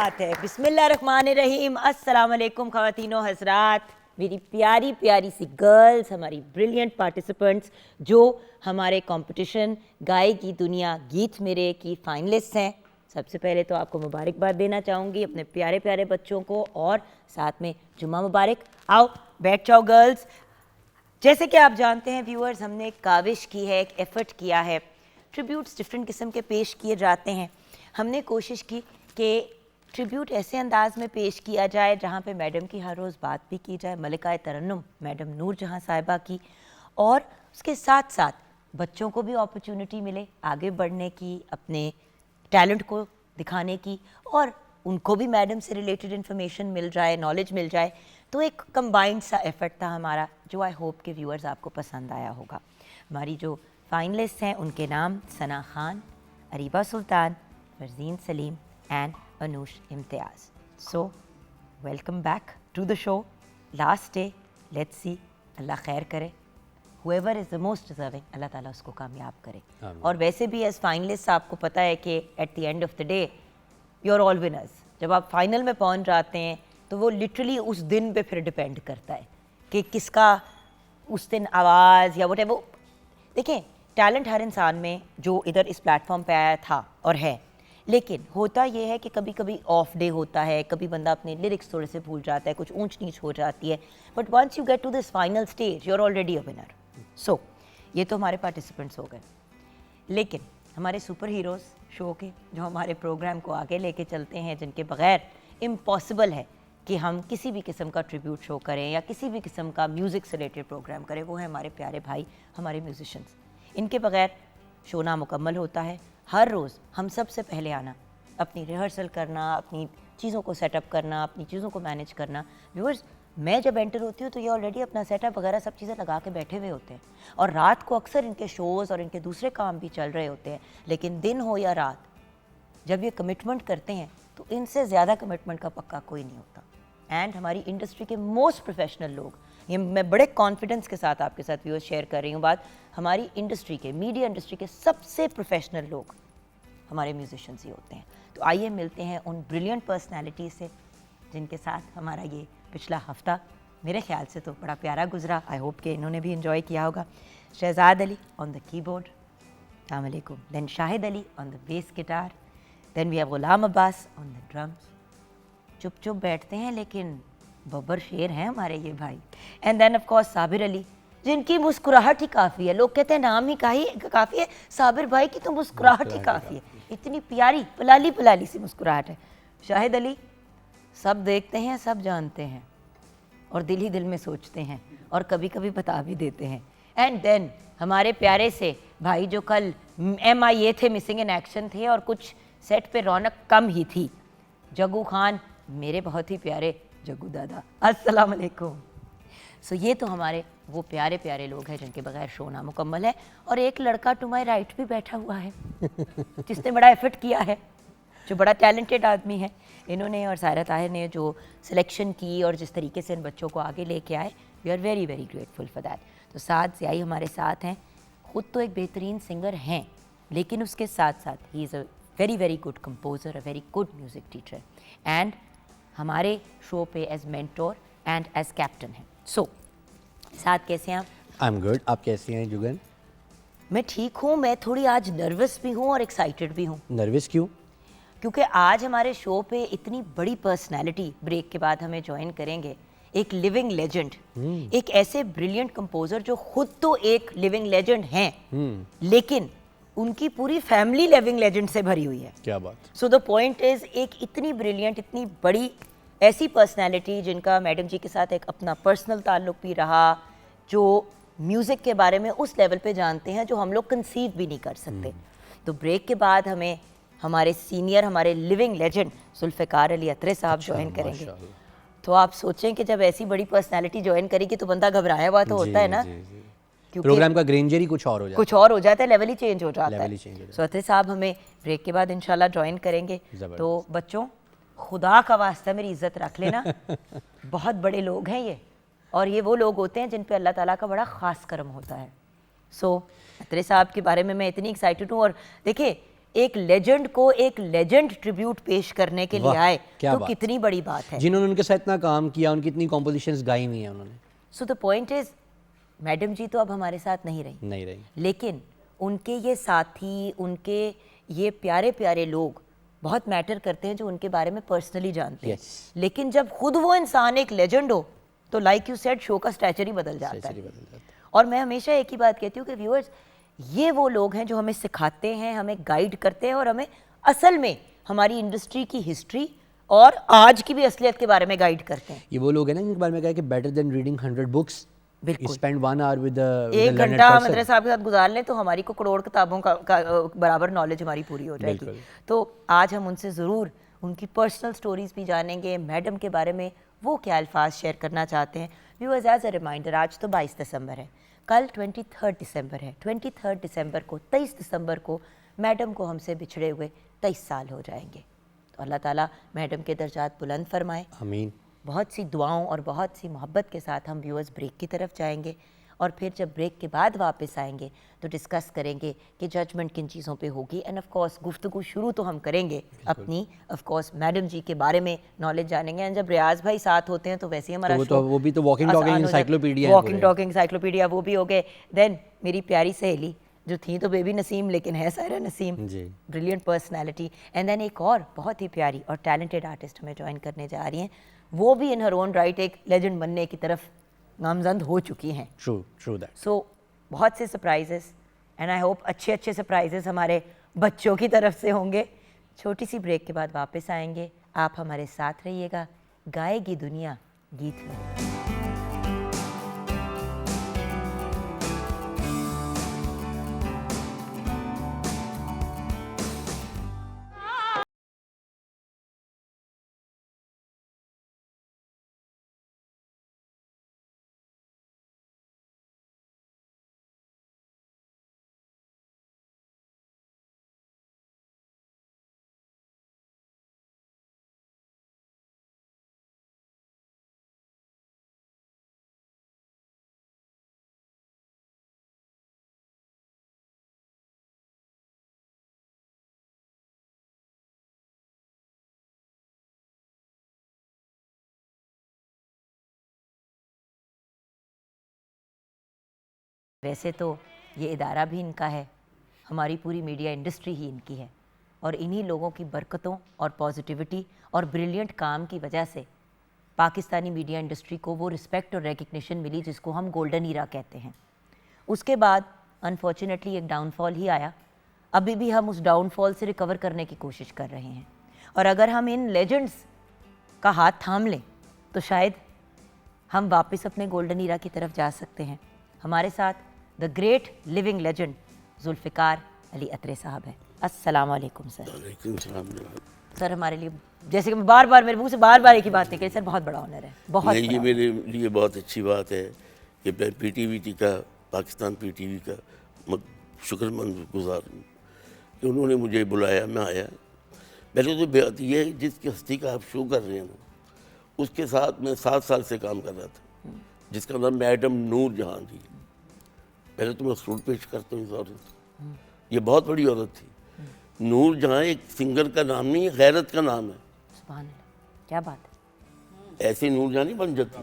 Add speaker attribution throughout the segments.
Speaker 1: बात है। बिस्मिल्लाहिर्रहमानिर्रहीम। अस्सलाम वालेकुम ख़वातीनो हज़रात, मेरी प्यारी प्यारी सी गर्ल्स, हमारी ब्रिलियंट पार्टिसिपेंट्स जो हमारे कंपटीशन गाए की दुनिया गीत मेरे की फाइनलिस्ट हैं। सबसे पहले तो आपको मुबारकबाद देना चाहूँगी अपने प्यारे प्यारे बच्चों को और साथ में जुम्मा मुबारक। आओ बैठ जाओ गर्ल्स। जैसे कि आप जानते हैं व्यूअर्स, हमने एक काविश की है, एक एफ़र्ट किया है। ट्रिब्यूट्स डिफरेंट किस्म के पेश किए जाते हैं। हमने कोशिश की कि ट्रिब्यूट ऐसे अंदाज में पेश किया जाए जहाँ पे मैडम की हर रोज़ बात भी की जाए, मलिका तरन्नुम मैडम नूर जहाँ साहिबा की, और उसके साथ साथ बच्चों को भी अपॉर्चुनिटी मिले आगे बढ़ने की, अपने टैलेंट को दिखाने की, और उनको भी मैडम से रिलेटेड इन्फॉर्मेशन मिल जाए, नॉलेज मिल जाए। तो एक कंबाइंड सा एफर्ट था हमारा जो आई होप के व्यूअर्स आपको पसंद आया होगा। हमारी जो फाइनलिस्ट हैं उनके नाम Sana Khan, Areeba Sultan, Farzeen Saleem and Anoush Imtiaz. So welcome back to the show. Last day, let's see, Allah खैर करे। Whoever is the most deserving, Allah ताला उसको कामयाब करे। और वैसे भी एज फाइनलिस्ट आपको पता है कि at the end of the day you are all winners. जब आप फाइनल में पहुंच जाते हैं तो वो लिटरली उस दिन पे फिर डिपेंड करता है कि किसका उस दिन आवाज़ या वट। वो देखें, टैलेंट हर इंसान में जो इधर इस प्लेटफॉर्म पे आया था और है, लेकिन होता ये है कि कभी कभी ऑफ डे होता है, कभी बंदा अपने लिरिक्स थोड़े से भूल जाता है, कुछ ऊंच नीच हो जाती है। But once you get to this final stage you are already a winner. So ये तो हमारे पार्टिसिपेंट्स हो गए, लेकिन हमारे सुपर हीरोज़ शो के जो हमारे प्रोग्राम को आगे लेके चलते हैं, जिनके बगैर इम्पॉसिबल है कि हम किसी भी किस्म का ट्रिब्यूट शो करें या किसी भी किस्म का म्यूज़िक से रिलेटेड प्रोग्राम करें, वो है हमारे प्यारे भाई, हमारे म्यूजिशंस। इनके बगैर शो नामुकम्मल होता है। हर रोज़ हम सबसे पहले आना, अपनी रिहर्सल करना, अपनी चीज़ों को सेटअप करना, अपनी चीज़ों को मैनेज करना। व्यूअर्स, मैं जब एंटर होती हूँ तो ये ऑलरेडी अपना सेटअप वगैरह सब चीज़ें लगा के बैठे हुए होते हैं, और रात को अक्सर इनके शोज़ और इनके दूसरे काम भी चल रहे होते हैं। लेकिन दिन हो या रात, जब ये कमिटमेंट करते हैं तो इनसे ज़्यादा कमिटमेंट का पक्का कोई नहीं होता। एंड हमारी इंडस्ट्री के मोस्ट प्रोफेशनल लोग, ये मैं बड़े कॉन्फिडेंस के साथ आपके साथ व्यूअर्स शेयर कर रही हूँ बात, हमारी इंडस्ट्री के, मीडिया इंडस्ट्री के सबसे प्रोफेशनल लोग हमारे म्यूजिशियंस ही होते हैं। तो आइए मिलते हैं उन ब्रिलियंट पर्सनैलिटी से जिनके साथ हमारा ये पिछला हफ्ता मेरे ख्याल से तो बड़ा प्यारा गुजरा। आई होप कि इन्होंने भी इन्जॉय किया होगा। Shahzad Ali on the keyboard, अस्सलाम वालेकुम, then Shahid Ali on the bass guitar, then we have Ghulam Abbas on the drums. चुप चुप बैठते हैं लेकिन बब्बर शेर हैं हमारे ये भाई। And then of course Sabir Ali, जिनकी मुस्कुराहट ही काफ़ी है। लोग कहते हैं नाम ही काफ़ी है, साबिर भाई की तो मुस्कुराहट ही काफ़ी है। इतनी प्यारी पलाली पलाली सी मुस्कुराहट है। शाहिद अली, सब देखते हैं, सब जानते हैं, और दिल ही दिल में सोचते हैं, और कभी कभी बता भी देते हैं। एंड देन हमारे प्यारे से भाई जो कल MIA थे, मिसिंग इन एक्शन थे, और कुछ सेट पे रौनक कम ही थी, जग्गू खान, मेरे बहुत ही प्यारे जग्गू दादा, अस्सलाम वालेकुम। सो ये तो हमारे वो प्यारे प्यारे लोग हैं जिनके बगैर शो नामुकम्मल है। और एक लड़का टू माई राइट भी बैठा हुआ है जिसने बड़ा एफर्ट किया है, जो बड़ा टैलेंटेड आदमी है। इन्होंने और सायरा ताहिर ने जो सिलेक्शन की और जिस तरीके से इन बच्चों को आगे लेके आए, we are very very grateful for that. तो साथ ज़ियाई हमारे साथ हैं, ख़ुद तो एक बेहतरीन सिंगर हैं, लेकिन उसके साथ साथ ही is a very very good composer, a very good music teacher, and हमारे शो पे as mentor and as captain हैं। सो साथ कैसे हैं आप?
Speaker 2: I am good. आप कैसी हैं जुगन?
Speaker 1: मैं ठीक हूँ। मैं थोड़ी आज नर्वस भी हूँ और एक्साइटेड भी हूँ।
Speaker 2: नर्वस क्यों?
Speaker 1: क्योंकि आज हमारे शो पे इतनी बड़ी पर्सनैलिटी ब्रेक के बाद हमें ज्वाइन करेंगे, एक लिविंग लेजेंड, एक ऐसे ब्रिलियंट कंपोज़र जो खुद तो एक लिविंग लेजेंड हैं, लेकिन उनकी पूरी फैमिली लिविंग लेजेंड से भरी हुई है।
Speaker 2: क्या बात।
Speaker 1: सो द पॉइंट इज़, एक इतनी ब्रिलियंट, इतनी बड़ी ऐसी पर्सनैलिटी जिनका मैडम जी के साथ एक अपना पर्सनल ताल्लुक भी रहा, जो म्यूज़िक के बारे में उस लेवल पे जानते हैं जो हम लोग कंसीव भी नहीं कर सकते। तो ब्रेक के बाद हमें हमारे सीनियर, हमारे लिविंग लेजेंड जुल्फ़िकार अली अत्रे साहब ज्वाइन करेंगे। तो आप सोचें कि जब ऐसी बड़ी पर्सनैलिटी ज्वाइन करेगी तो बंदा घबराया हुआ तो होता है ना, क्योंकि
Speaker 2: प्रोग्राम का ग्रेंजर ही कुछ और हो जाता है,
Speaker 1: लेवल ही चेंज हो जाता है। सो अत्रे साहब हमें ब्रेक के बाद इंशाल्लाह ज्वाइन करेंगे। तो बच्चों, खुदा का वास्ता मेरी इज्जत रख लेना बहुत बड़े लोग हैं ये, और ये वो लोग होते हैं जिन पे अल्लाह ताला का बड़ा ख़ास करम होता है। सो अत्रे साहब के बारे में मैं इतनी एक्साइटेड हूँ। और देखिए, एक लेजेंड को एक लेजेंड ट्रिब्यूट पेश करने के लिए
Speaker 2: वाह,
Speaker 1: आए,
Speaker 2: क्या
Speaker 1: तो
Speaker 2: बात।
Speaker 1: कितनी बड़ी बात है।
Speaker 2: जिन्होंने उनके साथ इतना काम किया, उनकी इतनी कॉम्पोजिशंस गाई हुई हैं उन्होंने।
Speaker 1: So the point is, madam ji तो अब हमारे साथ नहीं रही,
Speaker 2: नहीं रही।
Speaker 1: लेकिन उनके ये साथी, उनके ये प्यारे प्यारे लोग बहुत मैटर करते हैं जो उनके बारे में पर्सनली जानते हैं।
Speaker 2: Yes.
Speaker 1: लेकिन जब खुद वो इंसान एक लेजेंड हो तो लाइक यू सेड, शो का स्टैचर ही बदल जाता
Speaker 2: Stature ही
Speaker 1: है।
Speaker 2: बदल जाता है।
Speaker 1: और मैं हमेशा एक ही बात कहती हूँ कि व्यूअर्स, ये वो लोग हैं जो हमें सिखाते हैं, हमें गाइड करते हैं और हमें असल में हमारी इंडस्ट्री की हिस्ट्री और आज की भी असलियत के बारे में गाइड करते हैं।
Speaker 2: ये वो लोग हैं ना जिनके बारे में कहा है कि बेटर देन रीडिंग 100 बुक्स,
Speaker 1: बिल्कुल।
Speaker 2: स्पेंड 1 hour विद
Speaker 1: एक घंटा मद्रे साहब के साथ गुजार लें तो हमारी को करोड़ किताबों का बराबर नॉलेज हमारी पूरी हो जाएगी।
Speaker 2: बिल्कुल।
Speaker 1: तो आज हम उनसे ज़रूर उनकी पर्सनल स्टोरीज भी जानेंगे, मैडम के बारे में वो क्या अल्फाज शेयर करना चाहते हैं। व्यूअर्स, एज अ रिमाइंडर, आज तो 22 दिसंबर है, कल 23 दिसंबर है। 23 दिसंबर को, 23 दिसंबर को मैडम को हमसे बिछड़े हुए 23 साल हो जाएंगे। तो अल्लाह ताला मैडम के दर्जात बुलंद फरमाए।
Speaker 2: आमीन।
Speaker 1: बहुत सी दुआओं और बहुत सी मोहब्बत के साथ हम व्यूअर्स ब्रेक की तरफ जाएंगे और फिर जब ब्रेक के बाद वापस आएंगे तो डिस्कस करेंगे कि जजमेंट किन चीज़ों पे होगी। एंड ऑफ कोर्स गुफ्तगू शुरू तो हम करेंगे अपनी, ऑफ कोर्स मैडम जी के बारे में नॉलेज जानेंगे। एंड जब रियाज भाई साथ होते हैं तो वैसे ही हमारा
Speaker 2: वो भी तो वॉकिंग टॉकिंग इंसाइक्लोपीडिया है।
Speaker 1: वॉकिंग टॉकिंग इंसाइक्लोपीडिया वो भी हो गए। देन मेरी प्यारी सहेली जो थी तो बेबी नसीम, लेकिन है Saira Naseem,
Speaker 2: ji.
Speaker 1: Brilliant personality. And then एक और बहुत ही प्यारी और टैलेंटेड आर्टिस्ट हमें ज्वाइन करने जा रही हैं, वो भी इन हर ओन राइट एक लेजेंड बनने की तरफ नामजद हो चुकी हैं।
Speaker 2: True that.
Speaker 1: सो बहुत से सरप्राइजेस एंड आई होप अच्छे अच्छे सरप्राइजेस हमारे बच्चों की तरफ से होंगे। छोटी सी ब्रेक के बाद वापस आएंगे, आप हमारे साथ रहिएगा। गाएगी दुनिया गीत में। वैसे तो ये इदारा भी इनका है, हमारी पूरी मीडिया इंडस्ट्री ही इनकी है, और इन्हीं लोगों की बरकतों और पॉजिटिविटी और ब्रिलियंट काम की वजह से पाकिस्तानी मीडिया इंडस्ट्री को वो रिस्पेक्ट और रिकग्निशन मिली जिसको हम गोल्डन ईरा कहते हैं। उसके बाद अनफॉर्चुनेटली एक डाउनफॉल ही आया। अभी भी हम उस डाउनफॉल से रिकवर करने की कोशिश कर रहे हैं, और अगर हम इन लेजेंड्स का हाथ थाम लें तो शायद हम वापस अपने गोल्डन ईरा की तरफ जा सकते हैं। हमारे साथ the great living legend Zulfiqar Ali Atre साहब है। अस्सलाम वालेकुम सर।
Speaker 3: वालेकुम सलाम।
Speaker 1: सर हमारे लिए, जैसे कि मैं बार बार मेरे मुंह से बार बार एक ही बात निकली, सर बहुत बड़ा ऑनर है, बहुत
Speaker 3: नहीं, ये
Speaker 1: बड़ा।
Speaker 3: मेरे लिए बहुत अच्छी बात है कि मैं पीटीवी का, पाकिस्तान पीटीवी का शुक्रमंद गुजार हूँ कि उन्होंने मुझे बुलाया, मैं आया। पहले तो बात ये है, जिसकी हस्ती का आप शो कर रहे हैं ना, उसके साथ मैं 7 साल से काम कर रहा था, जिसका नाम मैडम नूर जहाँ थी। पहले तो मैं सूट पेश करता हूँ इस औरत, ये बहुत बड़ी औरत थी। नूर जहाँ एक सिंगर का नाम नहीं है, गैरत का नाम है।
Speaker 1: सुभान अल्लाह, क्या बात है।
Speaker 3: ऐसे नूर जहाँ नहीं बन जाती।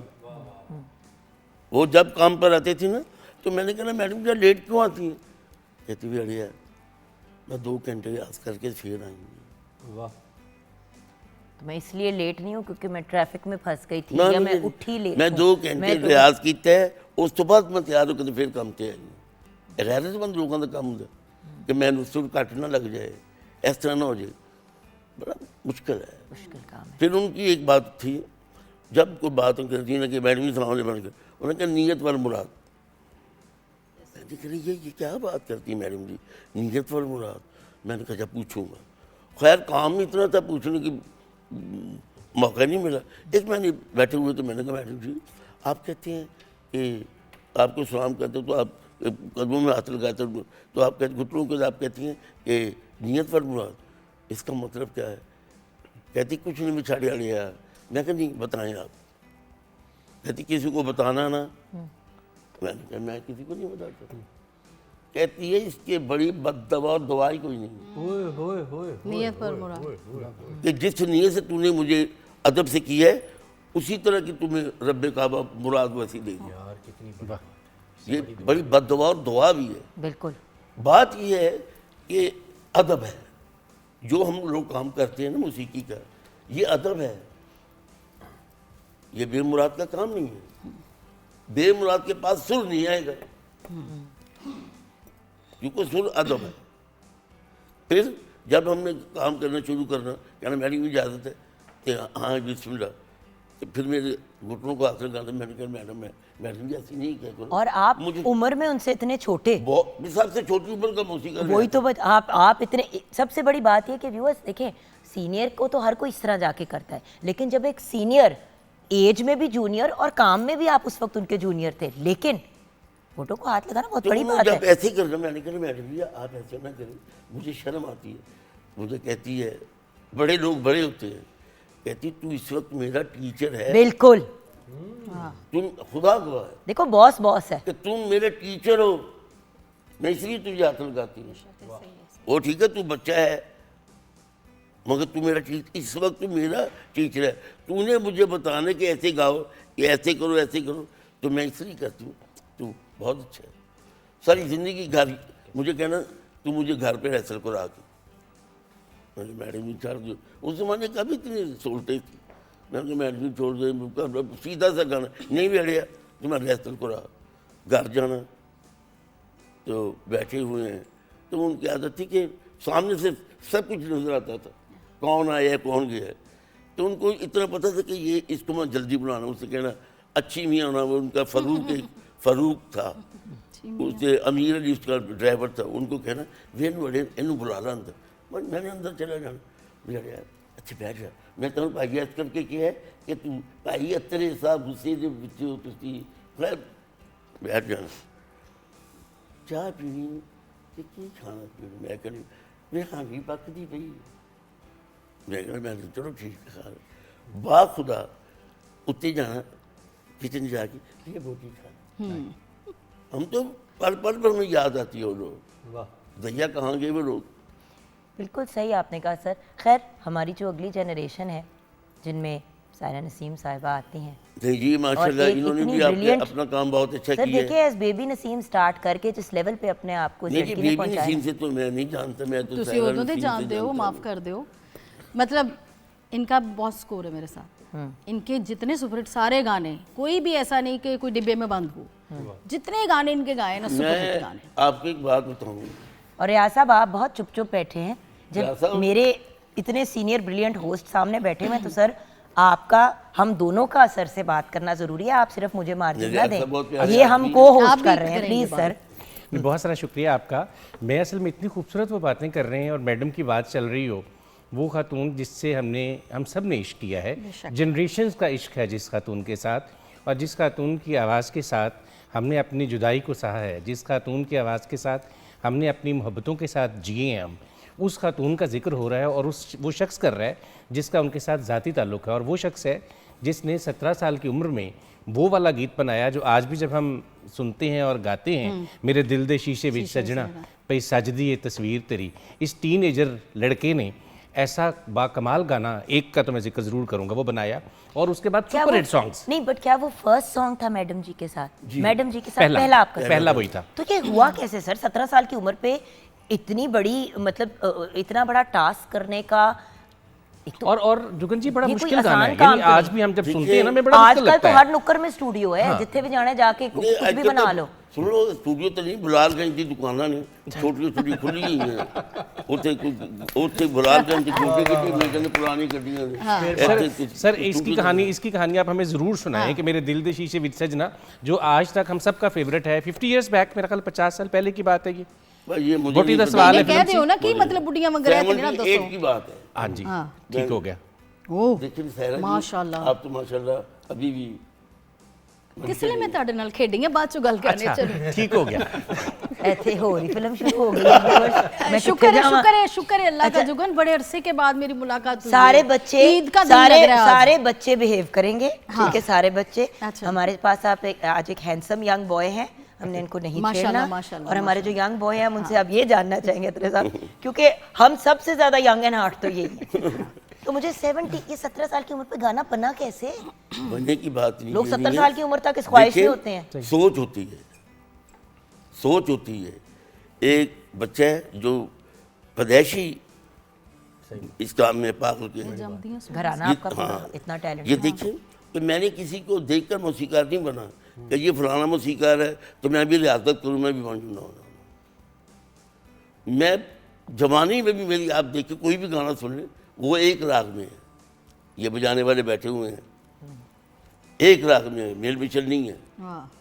Speaker 3: वो जब काम पर आते थे ना, तो मैंने कहा मैडम क्या लेट क्यों आती हैं? कहती भी अड़िया मैं 2 घंटे याद करके फिर आएंगी।
Speaker 2: वाह।
Speaker 1: तो मैं इसलिए लेट नहीं हूँ क्योंकि मैं ट्रैफिक में फंस गई थी,
Speaker 3: ना,
Speaker 1: या
Speaker 3: नहीं,
Speaker 1: मैं
Speaker 3: नहीं,
Speaker 1: उठी लेट
Speaker 3: मैं
Speaker 1: हूँ।
Speaker 3: 2 घंटे
Speaker 1: मैं तो-
Speaker 3: रियाज किया है, उस तो बाद मैं तैयार होकर फिर काम ते आई। गैरतमंद लोगों का काम होता कि मैं सुर कट ना लग जाए, इस तरह ना हो जाए, बड़ा मुश्किल है।
Speaker 1: मुश्किल काम है।
Speaker 3: फिर उनकी एक बात थी, जब कोई बात करती ना कि मैडम जी सामने बन के, उन्होंने कहा नीयत वर मुराद। मैं देख रही ये क्या बात करती है मैडम जी, नीयत वर मुराद। मैंने कहा जब पूछूंगा, खैर काम इतना था पूछने की मौका नहीं मिला। एक मैंने बैठे हुए तो मैंने कहा मैडम जी आप कहते हैं कि आपको सलाम करते तो आप कदमों में हाथ लगाते तो आप कहते घुटनों के आप कहती हैं कि नीयत पर मुराद, इसका मतलब क्या है? कहती कुछ नहीं बिछाड़िया लिया। मैं कहा नहीं बताएं आप। कहती किसी को बताना ना। मैंने कहा मैं किसी को नहीं बताता। कहती है इसके बड़ी बददवा और दवाई कोई नहीं,
Speaker 4: नियत पर मुराद।
Speaker 3: कि जिस नीयत से तूने मुझे अदब से की है उसी तरह की तुम्हें रब्बे काबा मुराद वैसी देगी। ये बड़ी बददवा और दुआ भी है।
Speaker 1: बिल्कुल।
Speaker 3: बात ये है कि अदब है, जो हम लोग काम करते हैं ना मौसीकी का, ये अदब है, ये बेमुराद का काम नहीं है। बेमुराद के पास सुर नहीं आएगा, क्योंकि सुर अदब है। फिर जब हमने काम करना शुरू करना, कहना मेरी भी इजाज़त है कि हाँ बिस्मिल्लाह, तो फिर मेरे घुटनों को हाथ लगाना, मैंने कहा मैडम जी ऐसी नहीं क्या करो।
Speaker 1: और आप उम्र में उनसे इतने छोटे,
Speaker 3: सबसे छोटी उम्र का मौसीक़ार
Speaker 1: वही तो आप इतने, सबसे बड़ी बात ये कि व्यूअर्स देखें, सीनियर को तो हर कोई इस तरह जाके करता है, लेकिन जब एक सीनियर एज में भी जूनियर और काम में भी आप उस वक्त उनके जूनियर थे, लेकिन फोटो को हाथ लगाना बहुत बड़ी बात
Speaker 3: जब
Speaker 1: है।
Speaker 3: ऐसे ही करना, मैंने कहा मैडम जी आप ऐसे ना करें, मुझे शर्म आती है। मुझे कहती है, बड़े लोग बड़े होते हैं, कहती तू इस वक्त मेरा टीचर है।
Speaker 1: बिल्कुल।
Speaker 3: तुम खुदा गवाह है
Speaker 1: देखो बॉस बॉस है
Speaker 3: कि तुम मेरे टीचर हो, मैं इसलिए तुझे हाथ लगाती हूँ। वो ठीक है तू बच्चा है, मगर तू मेरा टीचर, इस वक्त तू मेरा टीचर है। तूने मुझे बताने कि ऐसे गाओ, कि ऐसे करो ऐसे करो, तो मैं इसलिए करती हूँ। तू बहुत अच्छा है। सारी ज़िंदगी घर, मुझे कहना तू मुझे घर पे रैसल करा के, मैडम जी छोड़ दो। उस ज़माने का भी इतनी सोलटे थी। मैंने कहा मैडम जी छोड़ दे, सीधा सा गाना नहीं बैठिया तो मैं रैसल करा। घर जाना तो बैठे हुए हैं, तो उनकी आदत थी कि सामने से सब कुछ नजर आता था, कौन आया कौन गया। तो उनको इतना पता था कि ये इसको मैं जल्दी बुलाना। उससे कहना अच्छी मियाँ होना, वो उनका फ़रूक था, उससे अमीर अली उसका ड्राइवर था। उनको कहना वे बड़े इन बुला ला अंदर, मैंने अंदर चला जाना। यार अच्छा बैठ जा, मैं तुम्हें भाई याद करके क्या है कि तू भाई अतरे साहब गुस्से के बच्चे हो, तुसी खैर बैठ जाना। चाह पीनी कि खाना पीना, मैं करी मैं हाँ भी पकती पई, मैं चलो ठीक है खा। बा खुदा उत्ते जाना किचन जाके ये रोटी खा। हम तो पल पल पर हमें याद आती है वो लोग, भैया कहाँ गए वो लोग।
Speaker 1: बिल्कुल सही आपने कहा सर। खैर हमारी जो अगली जनरेशन है, जिनमें सायरा नसीम साहिबा आती हैं,
Speaker 3: जी माशाल्लाह, इन्होंने भी अपना काम बहुत अच्छा किया है।
Speaker 1: सर देखिए एज बेबी नसीम स्टार्ट करके जिस लेवल पे अपने आप को
Speaker 3: नहीं, बेबी नसीम से तो मैं नहीं जानता, मैं तो सायरा नसीम से
Speaker 4: जानते हो, माफ कर दो, मतलब इनका बहुत स्कोर है मेरे साथ। इनके जितने सुपरहिट सारे गाने, कोई भी ऐसा नहीं कि कोई डिब्बे में बंद हो, जितने गाने इनके गाए ना सुपरहिट गाने।
Speaker 3: आपको एक बात बताऊं,
Speaker 1: और रियाज साहब आप बहुत चुप चुप बैठे हैं, जब मेरे इतने सीनियर ब्रिलियंट होस्ट सामने बैठे हुए हैं, तो सर आपका हम दोनों का सर से बात करना जरूरी है। आप सिर्फ मुझे मार्जिन ना दें, ये हम को होस्ट कर रहे हैं, प्लीज सर।
Speaker 5: बहुत सारा शुक्रिया आपका। मैं असल में इतनी खूबसूरत वो बातें कर रहे हैं और मैडम की बात चल रही हो, वो खातून जिससे हम सब ने इश्क किया है, जनरेशन्स का इश्क है जिस खातून के साथ, और जिस खातून की आवाज़ के साथ हमने अपनी जुदाई को सहा है, जिस खातून की आवाज़ के साथ हमने अपनी मोहब्बतों के साथ जिए हैं, हम उस खातून का जिक्र हो रहा है। और वो शख्स कर रहा है जिसका उनके साथ ज़ाती ताल्लुक़ है, और वो शख्स है जिसने 17 साल की उम्र में वो वाला गीत बनाया जो आज भी जब हम सुनते हैं और गाते हैं, मेरे दिल दे शीशे विच सजना पई सजदी ये तस्वीर तेरी। इस टीनेजर लड़के ने ऐसा बाकमाल गाना, एक का तो मैं जिक्र जरूर करूंगा, वो बनाया, और उसके बाद सुपर हिट सॉन्ग्स।
Speaker 1: नहीं बट क्या वो फर्स्ट सॉन्ग था मैडम जी के साथ? मैडम जी के साथ पहला आपका?
Speaker 5: पहला वही था।
Speaker 1: तो ये हुआ कैसे सर, 17 साल की उम्र पे इतनी बड़ी, मतलब इतना बड़ा टास्क करने का?
Speaker 5: तो और जुगन जी बड़ा मुश्किल गाना है,
Speaker 1: यानी
Speaker 5: आज भी हम जब सुनते हैं ना, मैं बड़ा मुश्किल लगता है।
Speaker 1: आजकल तो हर नुक्कड़ में स्टूडियो है, जिथे भी जाने जाके कुछ भी बना लो।
Speaker 3: सुन लो, स्टूडियो तो नहीं, बुलालगंज की दुकाना ने छोटी छोटी खुली हुई हैं, उत्थे बुलालगंज की छोटी छोटी मेरे ने पुरानी गड्डियां ने।
Speaker 5: सर इसकी कहानी आप हमें जरूर सुनाएं कि मेरे दिल दे शीशे विच सजना, जो आज तक हम सबका फेवरेट है। 50 इयर्स बैक, मेरा ख्याल 50 साल पहले की बात है ये
Speaker 3: मुझे
Speaker 5: का सवाल है।
Speaker 4: कहते हो ना कि मतलब बुढ़िया वगैरह
Speaker 3: की बात है।
Speaker 5: हाँ जी, ठीक हो गया।
Speaker 3: लेकिन सायरा जी,
Speaker 4: माशाल्लाह,
Speaker 3: आप तो माशाल्लाह अभी भी
Speaker 4: किसले मैं ਤੁਹਾਡੇ ਨਾਲ ਖੇਡਾਂਗੇ ਬਾਅਦ ਚ ਗੱਲ ਕਰਨੇ। ਚਲੋ
Speaker 5: ठीक हो गया।
Speaker 1: ऐसे हो रही फिल्म शुरू हो गई है। मैं
Speaker 4: शुक्र है अल्लाह का जुगन, बड़े अरसे के बाद मेरी मुलाकात हुई।
Speaker 1: सारे बच्चे
Speaker 4: ईद का दिन लग रहा है,
Speaker 1: सारे बच्चे बिहेव करेंगे, ठीक है सारे बच्चे।
Speaker 4: अच्छा।
Speaker 1: हमारे पास आप आज एक हैंडसम यंग बॉय हैं, हमने इनको नहीं
Speaker 4: माशाल्लाह,
Speaker 1: छेड़ना।
Speaker 4: माशाल्लाह,
Speaker 1: और हमारे जो यंग बॉय हैं हम उनसे अब ये जानना चाहेंगे अतरे साहब, क्योंकि हम सबसे ज्यादा यंग एंड हार्ट तो यही है। तो मुझे 17 साल की उम्र पे गाना बना कैसे?
Speaker 3: बनने की बात नहीं,
Speaker 1: लोग
Speaker 3: ये
Speaker 1: 70
Speaker 3: नहीं है।
Speaker 1: साल की उम्र तक इस ख्वाहिश में
Speaker 3: देखिए,
Speaker 1: होते हैं।
Speaker 3: सोच होती है, सोच होती है। एक बच्चा है जो पैदाइशी इस काम में पागल के
Speaker 1: घराना
Speaker 3: ये-
Speaker 1: आपका
Speaker 3: हाँ,
Speaker 1: इतना टैलेंट।
Speaker 3: ये देखिए कि मैंने किसी को देखकर मौसीकार नहीं बना कि ये फलाना मौसीकार है तो मैं भी रियासत करूँ, मैं भी बनूँ। मैं जवानी में भी मेरी, आप देखिए कोई भी गाना सुन ले वो एक राग में है, ये बजाने वाले बैठे हुए हैं एक राग में है, मेल मिचल नहीं है।
Speaker 4: हाँ,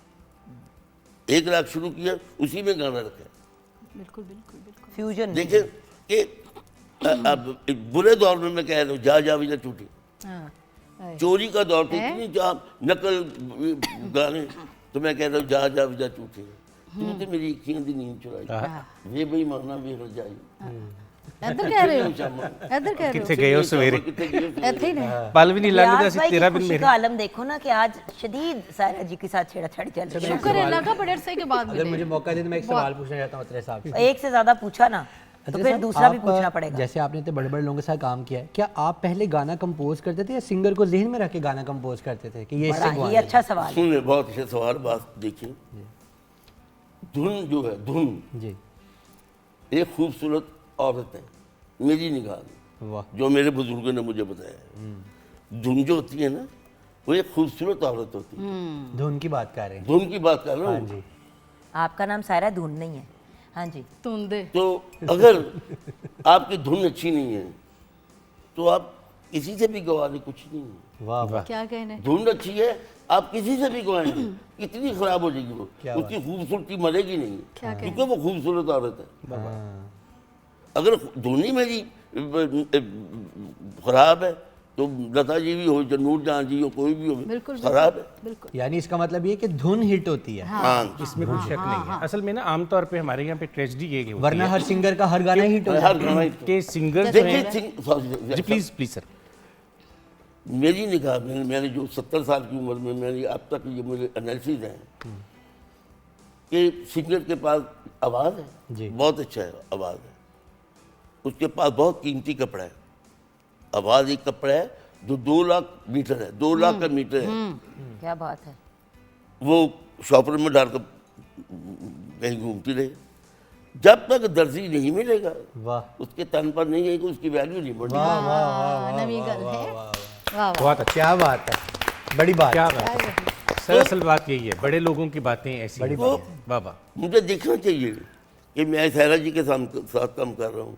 Speaker 3: एक राग शुरू किया उसी में गाना रखा है।
Speaker 4: बिल्कुल बिल्कुल बिल्कुल।
Speaker 1: फ्यूजन।
Speaker 3: देखिए कि अब एक बुरे दौर में मैं कह रहा हूँ जा जा विजा टूटी,
Speaker 4: हाँ,
Speaker 3: चोरी का दौर था, इतनी नकल गाने, तो मैं कह रहा हूँ जा जा विजा टूटी, तूने मेरी अखियां दी नींद चुराई, वे बेईमाना वे हो जाई।
Speaker 4: इधर कह रहे हो, इधर कह रहे
Speaker 5: कितने गए हो सवेरे?
Speaker 3: कितने गए हो?
Speaker 4: हो, इधर ही नहीं।
Speaker 5: पल भी नहीं लगने
Speaker 1: रियाज
Speaker 5: जैसे
Speaker 1: भाई
Speaker 5: तेरा
Speaker 1: की
Speaker 5: बिन
Speaker 1: खुशी
Speaker 5: मेरे।
Speaker 1: का आलम देखो ना कि आज शदीद सायरा जी के साथ छेड़छाड़ी चल रही है।
Speaker 4: शुक्र है अल्लाह का, बड़े अरसे के बाद
Speaker 2: अगर
Speaker 4: मिले।
Speaker 2: मुझे मौका दे तो मैं एक सवाल पूछना चाहता हूँ अतरे साहब से।
Speaker 1: एक से ज्यादा पूछा ना तो
Speaker 2: अतरे
Speaker 1: फिर
Speaker 2: साहब,
Speaker 1: दूसरा भी
Speaker 2: आप,
Speaker 1: पूछना पड़ेगा।
Speaker 2: जैसे आपने इतने बड़े बड़े लोगों के साथ काम किया है, क्या आप पहले गाना कंपोज करते थे या सिंगर को जहन में रख के गाना कंपोज करते थे कि ये
Speaker 1: बड़ा
Speaker 2: इससे
Speaker 1: ही
Speaker 2: गाना
Speaker 1: अच्छा सवाल है।
Speaker 3: सुन, बहुत अच्छे सवाल। बात देखिए, धुन जो है, धुन
Speaker 2: जी,
Speaker 3: एक खूबसूरत औरत है मेरी निगाह में,
Speaker 2: वाह,
Speaker 3: जो मेरे बुजुर्गों ने मुझे बताया। धुन जो होती है ना वो एक खूबसूरत औरत होती है।
Speaker 2: धुन की बात कर रहे हैं।
Speaker 3: धुन की बात कर रहा
Speaker 2: हाँ
Speaker 3: हूँ।
Speaker 2: जी,
Speaker 1: आपका नाम सायरा धून नहीं है? हाँ जी।
Speaker 4: तुंदे।
Speaker 3: तो अगर आपकी धुन अच्छी नहीं है तो आप किसी से भी गवा दे, कुछ नहीं है।
Speaker 2: वाह वाह,
Speaker 4: क्या कहने?
Speaker 3: धुन अच्छी है, आप किसी से भी गवाएंगे, कितनी खराब हो जाएगी वो,
Speaker 2: क्या
Speaker 3: उसकी खूबसूरती मरेगी नहीं,
Speaker 4: क्या
Speaker 3: क्योंकि वो खूबसूरत औरत है।
Speaker 2: हाँ,
Speaker 3: अगर धुन ही मेरी खराब है तो लता जी भी हो, नूर जहां जी हो, कोई भी हो,
Speaker 4: बिल्कुल
Speaker 3: खराब है।
Speaker 4: बिल्कुल।
Speaker 2: यानी इसका मतलब ये कि धुन हिट होती है,
Speaker 3: हाँ,
Speaker 5: इसमें कुछ शक नहीं है। असल में ना आमतौर पे हमारे यहाँ पे ट्रेजेडी ये होती
Speaker 2: वरना
Speaker 5: है
Speaker 2: हर सिंगर का हर गाना हिट होता है।
Speaker 3: हर गाना ही तो।
Speaker 5: कि सिंगर जो
Speaker 3: देखिए
Speaker 5: है। जी प्लीज प्लीज सर।
Speaker 3: मेरी निगाह में, मैंने जो 70 साल की उम्र में मैंने अब तक ये मुझे एनालिसिस है कि सिंगर के पास आवाज़
Speaker 2: जी।
Speaker 3: है, बहुत अच्छा है आवाज़ है, उसके पास बहुत कीमती कपड़ा है। आवाज़ एक कपड़ा है जो 2 लाख मीटर है, 2 लाख का मीटर है।
Speaker 1: क्या बात है।
Speaker 3: वो शॉपर में डालकर कहीं घूमती रहे, जब तक दर्जी नहीं मिलेगा
Speaker 2: वाह
Speaker 3: उसके तन पर नहीं आएगी, उसकी वैल्यू नहीं बढ़ेगी।
Speaker 4: हाँ, नवी गल है। वाह वाह।
Speaker 5: बहुत अच्छा।
Speaker 2: क्या बात है, बड़ी बात
Speaker 5: क्या
Speaker 2: है।
Speaker 5: बात है सर, असल बात यही है, बड़े लोगों की बातें ऐसी
Speaker 2: बड़ी
Speaker 5: होती
Speaker 2: बात
Speaker 5: हैं। वाह वाह।
Speaker 3: मुझे देखना चाहिए कि मैं सहरा जी के साथ काम कर रहा हूँ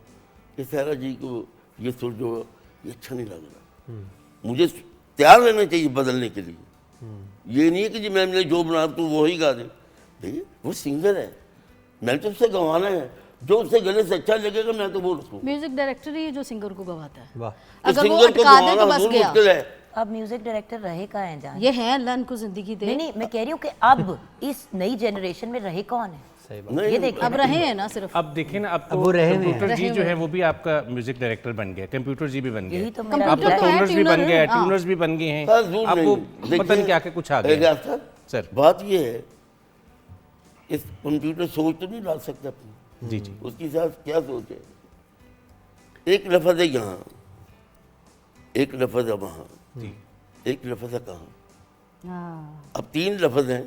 Speaker 3: कि सहरा जी को ये सुर जो ये अच्छा नहीं लग रहा, मुझे तैयार रहना चाहिए बदलने के लिए। ये नहीं है कि जी मैंने जो बना तू वो ही गा दे। देखिए वो सिंगर है, मैंने तो उससे गंवाना है, जो उससे गले से अच्छा लगेगा मैं तो वो रखूँ।
Speaker 4: म्यूजिक डायरेक्टर ही है जो सिंगर को गवाता है।
Speaker 2: वाह,
Speaker 4: अगर वो
Speaker 3: सिंगर को
Speaker 4: अटका दे तो
Speaker 3: गंवाना
Speaker 4: बस
Speaker 3: बहुत
Speaker 4: गया।
Speaker 3: मुश्किल है।
Speaker 1: अब म्यूजिक डायरेक्टर रहे कहाँ हैं जान?
Speaker 4: ये है अल्लाह इनको जिंदगी दे।
Speaker 1: नहीं नहीं, मैं कह रही हूँ कि अब इस नई जनरेशन में रहे कौन है?
Speaker 2: सही बात।
Speaker 3: नहीं,
Speaker 1: ये देखिए
Speaker 4: अब रहे हैं ना सिर्फ।
Speaker 5: अब देखें ना, अब तो
Speaker 2: वो रहे हुए हैं।
Speaker 5: कंप्यूटर जी जो है वो भी आपका म्यूजिक डायरेक्टर बन गया, कंप्यूटर जी भी बन गए,
Speaker 1: यही तो मेरा
Speaker 4: कंप्यूटर
Speaker 5: अब तो
Speaker 4: तो है,
Speaker 5: टूनर्स भी
Speaker 4: ट्यूनर
Speaker 5: बन
Speaker 4: है,
Speaker 5: गए,
Speaker 4: हाँ।
Speaker 5: ट्यूनर्स भी बन गए हैं।
Speaker 3: सर, झूठ
Speaker 5: अब
Speaker 3: नहीं।
Speaker 5: वो
Speaker 3: देखिए,
Speaker 5: पता नहीं क्या क्या कुछ आ
Speaker 3: अरे
Speaker 5: गया।
Speaker 3: सर,
Speaker 5: सर
Speaker 3: बात ये है, इस कंप्यूटर सोच तो नहीं डाल सकता अपनी,
Speaker 5: जी जी।
Speaker 3: उसके साथ क्या सोच है। एक लफ्ज़ है यहाँ, एक लफ्ज़ है वहाँ, एक लफ्ज़ है कहाँ।
Speaker 4: हाँ।
Speaker 3: अब 3 लफ्ज़ हैं,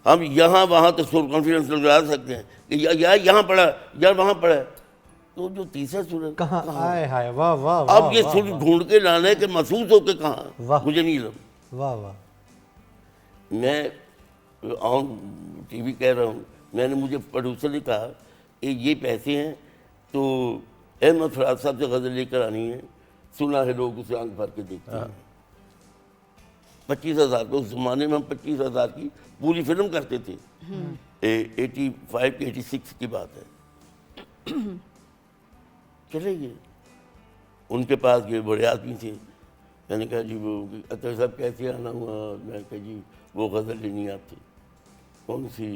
Speaker 3: हम यहाँ वहाँ तो सुर कॉन्फिडेंस लगा सकते हैं कि या यहाँ पड़ा या वहाँ पड़ा, तो जो तीसरा सुर है
Speaker 2: कहाँ आए हाय, वाह वाह वाह,
Speaker 3: अब ये सुर ढूंढ के लाने के महसूस होके कहाँ,
Speaker 2: वाह।
Speaker 3: मुझे नहीं लगा।
Speaker 2: वाह वाह,
Speaker 3: मैं ऑन टीवी कह रहा हूँ, मैंने मुझे प्रोड्यूसर ने कहा कि ये पैसे हैं तो अहमद फराज साहब से गज़ल लेकर आनी है, सुना है लोग उसे आंख भर के देखते हैं। 25,000 को, उस ज़माने में हम 25,000 की पूरी फिल्म करते थे। 85 के 86 की बात है। चले गए, उनके पास गए, बड़े आदमी थे। मैंने कहा जी वो अतर साहब कैसे आना हुआ, मैंने कहा जी वो गज़ल लेनी आपसे। कौन सी?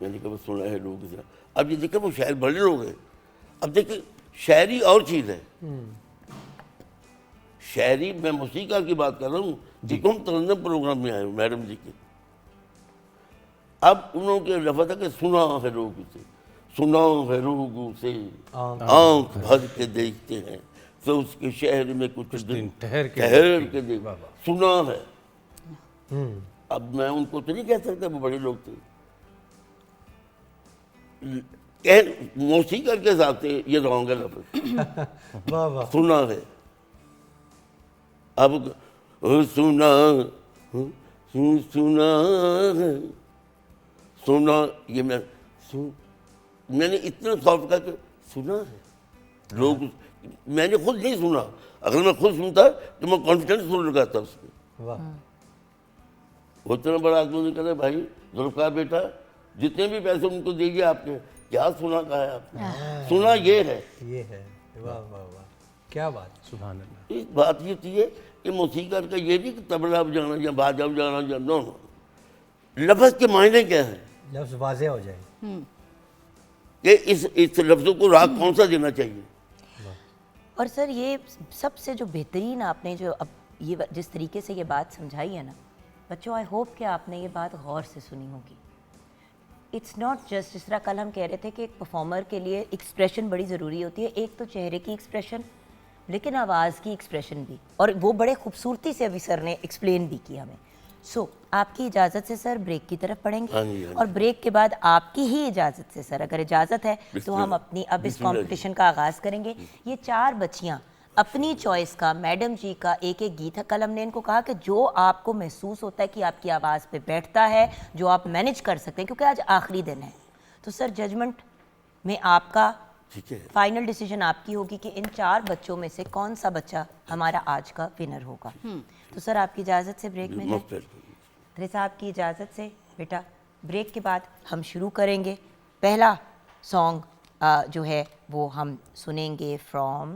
Speaker 3: मैंने कहा वो सुना है लोग इसे। अब ये देखिए वो शायर बड़े लोग हैं। अब देखिए शायरी और चीज़ है, शायरी, मैं मौसीक़ा की बात कर रहा हूँ, जिसको हम तरन्नुम प्रोग्राम में आए हो मैडम जी के, अब उन्होंने लफा था कि सुना है लोग से, सुना है लोगों से, आंख भर के देखते हैं तो उसके शहर में कुछ दिन
Speaker 5: ठहर
Speaker 3: के देख, सुना है। अब मैं उनको तो नहीं कह सकता, वो बड़े लोग थे, मौसीकी के साथ थे, ये रॉन्ग है लफ्ज़।
Speaker 2: वाह वाह,
Speaker 3: सुना है। अब सुना सुना है, सुना, ये मैंने इतना सॉफ्ट कहा कि सुना है लोग, मैंने खुद नहीं सुना। अगर मैं खुद सुनता तो मैं कॉन्फिडेंस फुल लगाता उसमें।
Speaker 2: वाह,
Speaker 3: वो इतना बड़ा आदमी ने कहा भाई जुल्फ़कार बेटा जितने भी पैसे उनको दीजिए, आपने क्या सुना कहा है आपने, सुना ये है।
Speaker 2: ये है, वाह वाह वाह, क्या बात।
Speaker 5: सुभान अल्लाह।
Speaker 3: इस बात ये थी है कि मौसीक़ार का ये नहीं कि तबला बजाना या बाजा बजाना या नो, लफ्ज़ के मायने क्या है
Speaker 2: लफ्ज़ वाज़े हो जाए।
Speaker 3: कि इस लफ्ज़ों को राग कौन सा देना चाहिए।
Speaker 1: और सर ये सबसे जो बेहतरीन आपने जो अब ये जिस तरीके से ये बात समझाई है ना बच्चों, आई होप कि आपने ये बात गौर से सुनी होगी। इट्स नॉट जस्ट, जिस तरह कल हम कह रहे थे कि एक परफॉर्मर के लिए एक्सप्रेशन बड़ी ज़रूरी होती है, एक तो चेहरे की एक्सप्रेशन लेकिन आवाज़ की एक्सप्रेशन भी, और वो बड़े खूबसूरती से अभी सर ने एक्सप्लेन भी किया हमें। सो आपकी इजाज़त से सर ब्रेक की तरफ पढ़ेंगे,
Speaker 3: हाँ जी, हाँ जी।
Speaker 1: और ब्रेक के बाद आपकी ही इजाज़त से सर, अगर इजाज़त है तो हम अपनी अब इस कंपटीशन का आगाज़ करेंगे। ये 4 बच्चियाँ अपनी चॉइस का, मैडम जी का एक एक गीत है। कल हमने इनको कहा कि जो आपको महसूस होता है कि आपकी आवाज़ पे बैठता है, जो आप मैनेज कर सकते हैं, क्योंकि आज आखिरी दिन है, तो सर जजमेंट में आपका
Speaker 3: ठीक है,
Speaker 1: फाइनल डिसीजन आपकी होगी कि इन 4 बच्चों में से कौन सा बच्चा हमारा आज का विनर होगा। तो सर आपकी इजाज़त से ब्रेक में जाए। त्रे साहब की इजाज़त से बेटा ब्रेक के बाद हम शुरू करेंगे। पहला सॉन्ग जो है वो हम सुनेंगे फ्रॉम,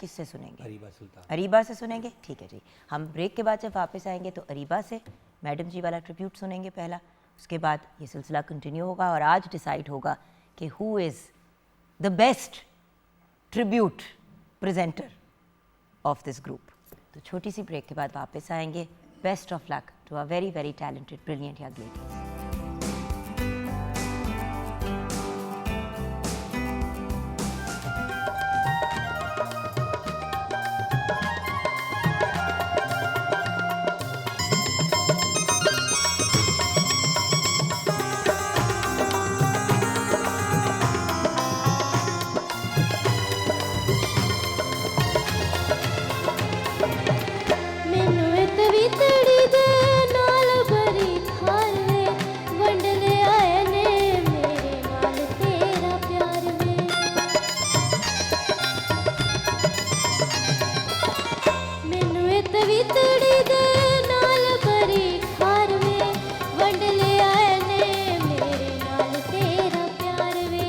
Speaker 1: किससे सुनेंगे?
Speaker 2: अरीबा सुल्तान।
Speaker 1: अरीबा से सुनेंगे, ठीक है जी। हम ब्रेक के बाद जब वापस आएंगे तो अरीबा से मैडम जी वाला ट्रिब्यूट सुनेंगे पहला, उसके बाद ये सिलसिला कंटिन्यू होगा और आज डिसाइड होगा कि who is the best tribute presenter of this group. तो छोटी सी ब्रेक के बाद वापस आएंगे। Best of luck to a very very talented brilliant young ladies.
Speaker 6: ਮੈਨੂੰ ਇੱਕ ਵੀ ਤੜੀ ਦੇ ਨਾਲ ਬਰੀ ਖਾਰ ਵੇ ਵੰਡ ਲਿਆਏ ਨੇ ਮੇਰੇ ਨਾਲ ਤੇਰਾ ਪਿਆਰ ਵੇ ਮੈਨੂੰ ਇੱਕ ਵੀ ਤੜੀ ਦੇ ਨਾਲ ਬਰੀ ਖਾਰ ਵੇ ਵੰਡ ਲਿਆਏ ਨੇ ਮੇਰੇ ਨਾਲ ਤੇਰਾ ਪਿਆਰ ਵੇ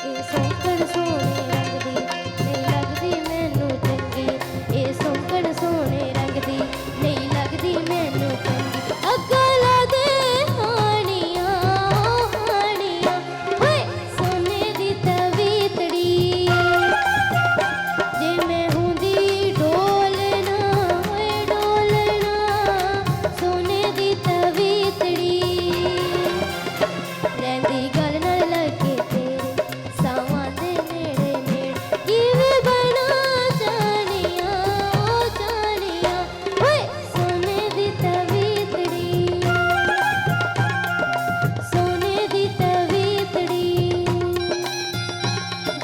Speaker 6: ਇਹ ਸੌਂਕਣ ਸੋਹਣੇ ਰੰਗ ਦੀ ਨਹੀਂ ਲੱਗਦੀ ਮੈਨੂੰ ਚੰਗੀ, ਇਹ ਸੌਂਕਣ ਸੋਹਣੇ ਰੰਗ ਦੀ ਨਹੀਂ ਲੱਗਦੀ ਮੈਨੂੰ ਚੰਗੀ, ਅੱਗਾ ਲਾ ਦੇ ਹਾਣੀਆਂ ਹਾਣੀਆਂ ਓਏ ਸੋਨੇ ਦੀ ਤਵੀਤੜੀ, ਜੇ ਮੈਂ ਹੁੰਦੀ ਡੋਲਣਾ ਓਏ ਡੋਲਣਾ ਸੋਨੇ ਦੀ ਤਵੀਤੜੀ, ਰਹਿੰਦੀ ਗੱਲ ਨਾਲ ਲੱਗੇ ਤੇਰੇ ਸਾਵਾਂ ਦੇ ਨੇੜੇ ਨੇੜੇ, ਕਿਵੇਂ ਬਣਾ ਜਾਣੀਆਂ ਓ ਜਾਣੀਆਂ ਓਏ ਸੋਨੇ ਦੀ ਤਵੀਤੜੀ, ਸੋਨੇ ਦੀ ਤਵੀਤੜੀ,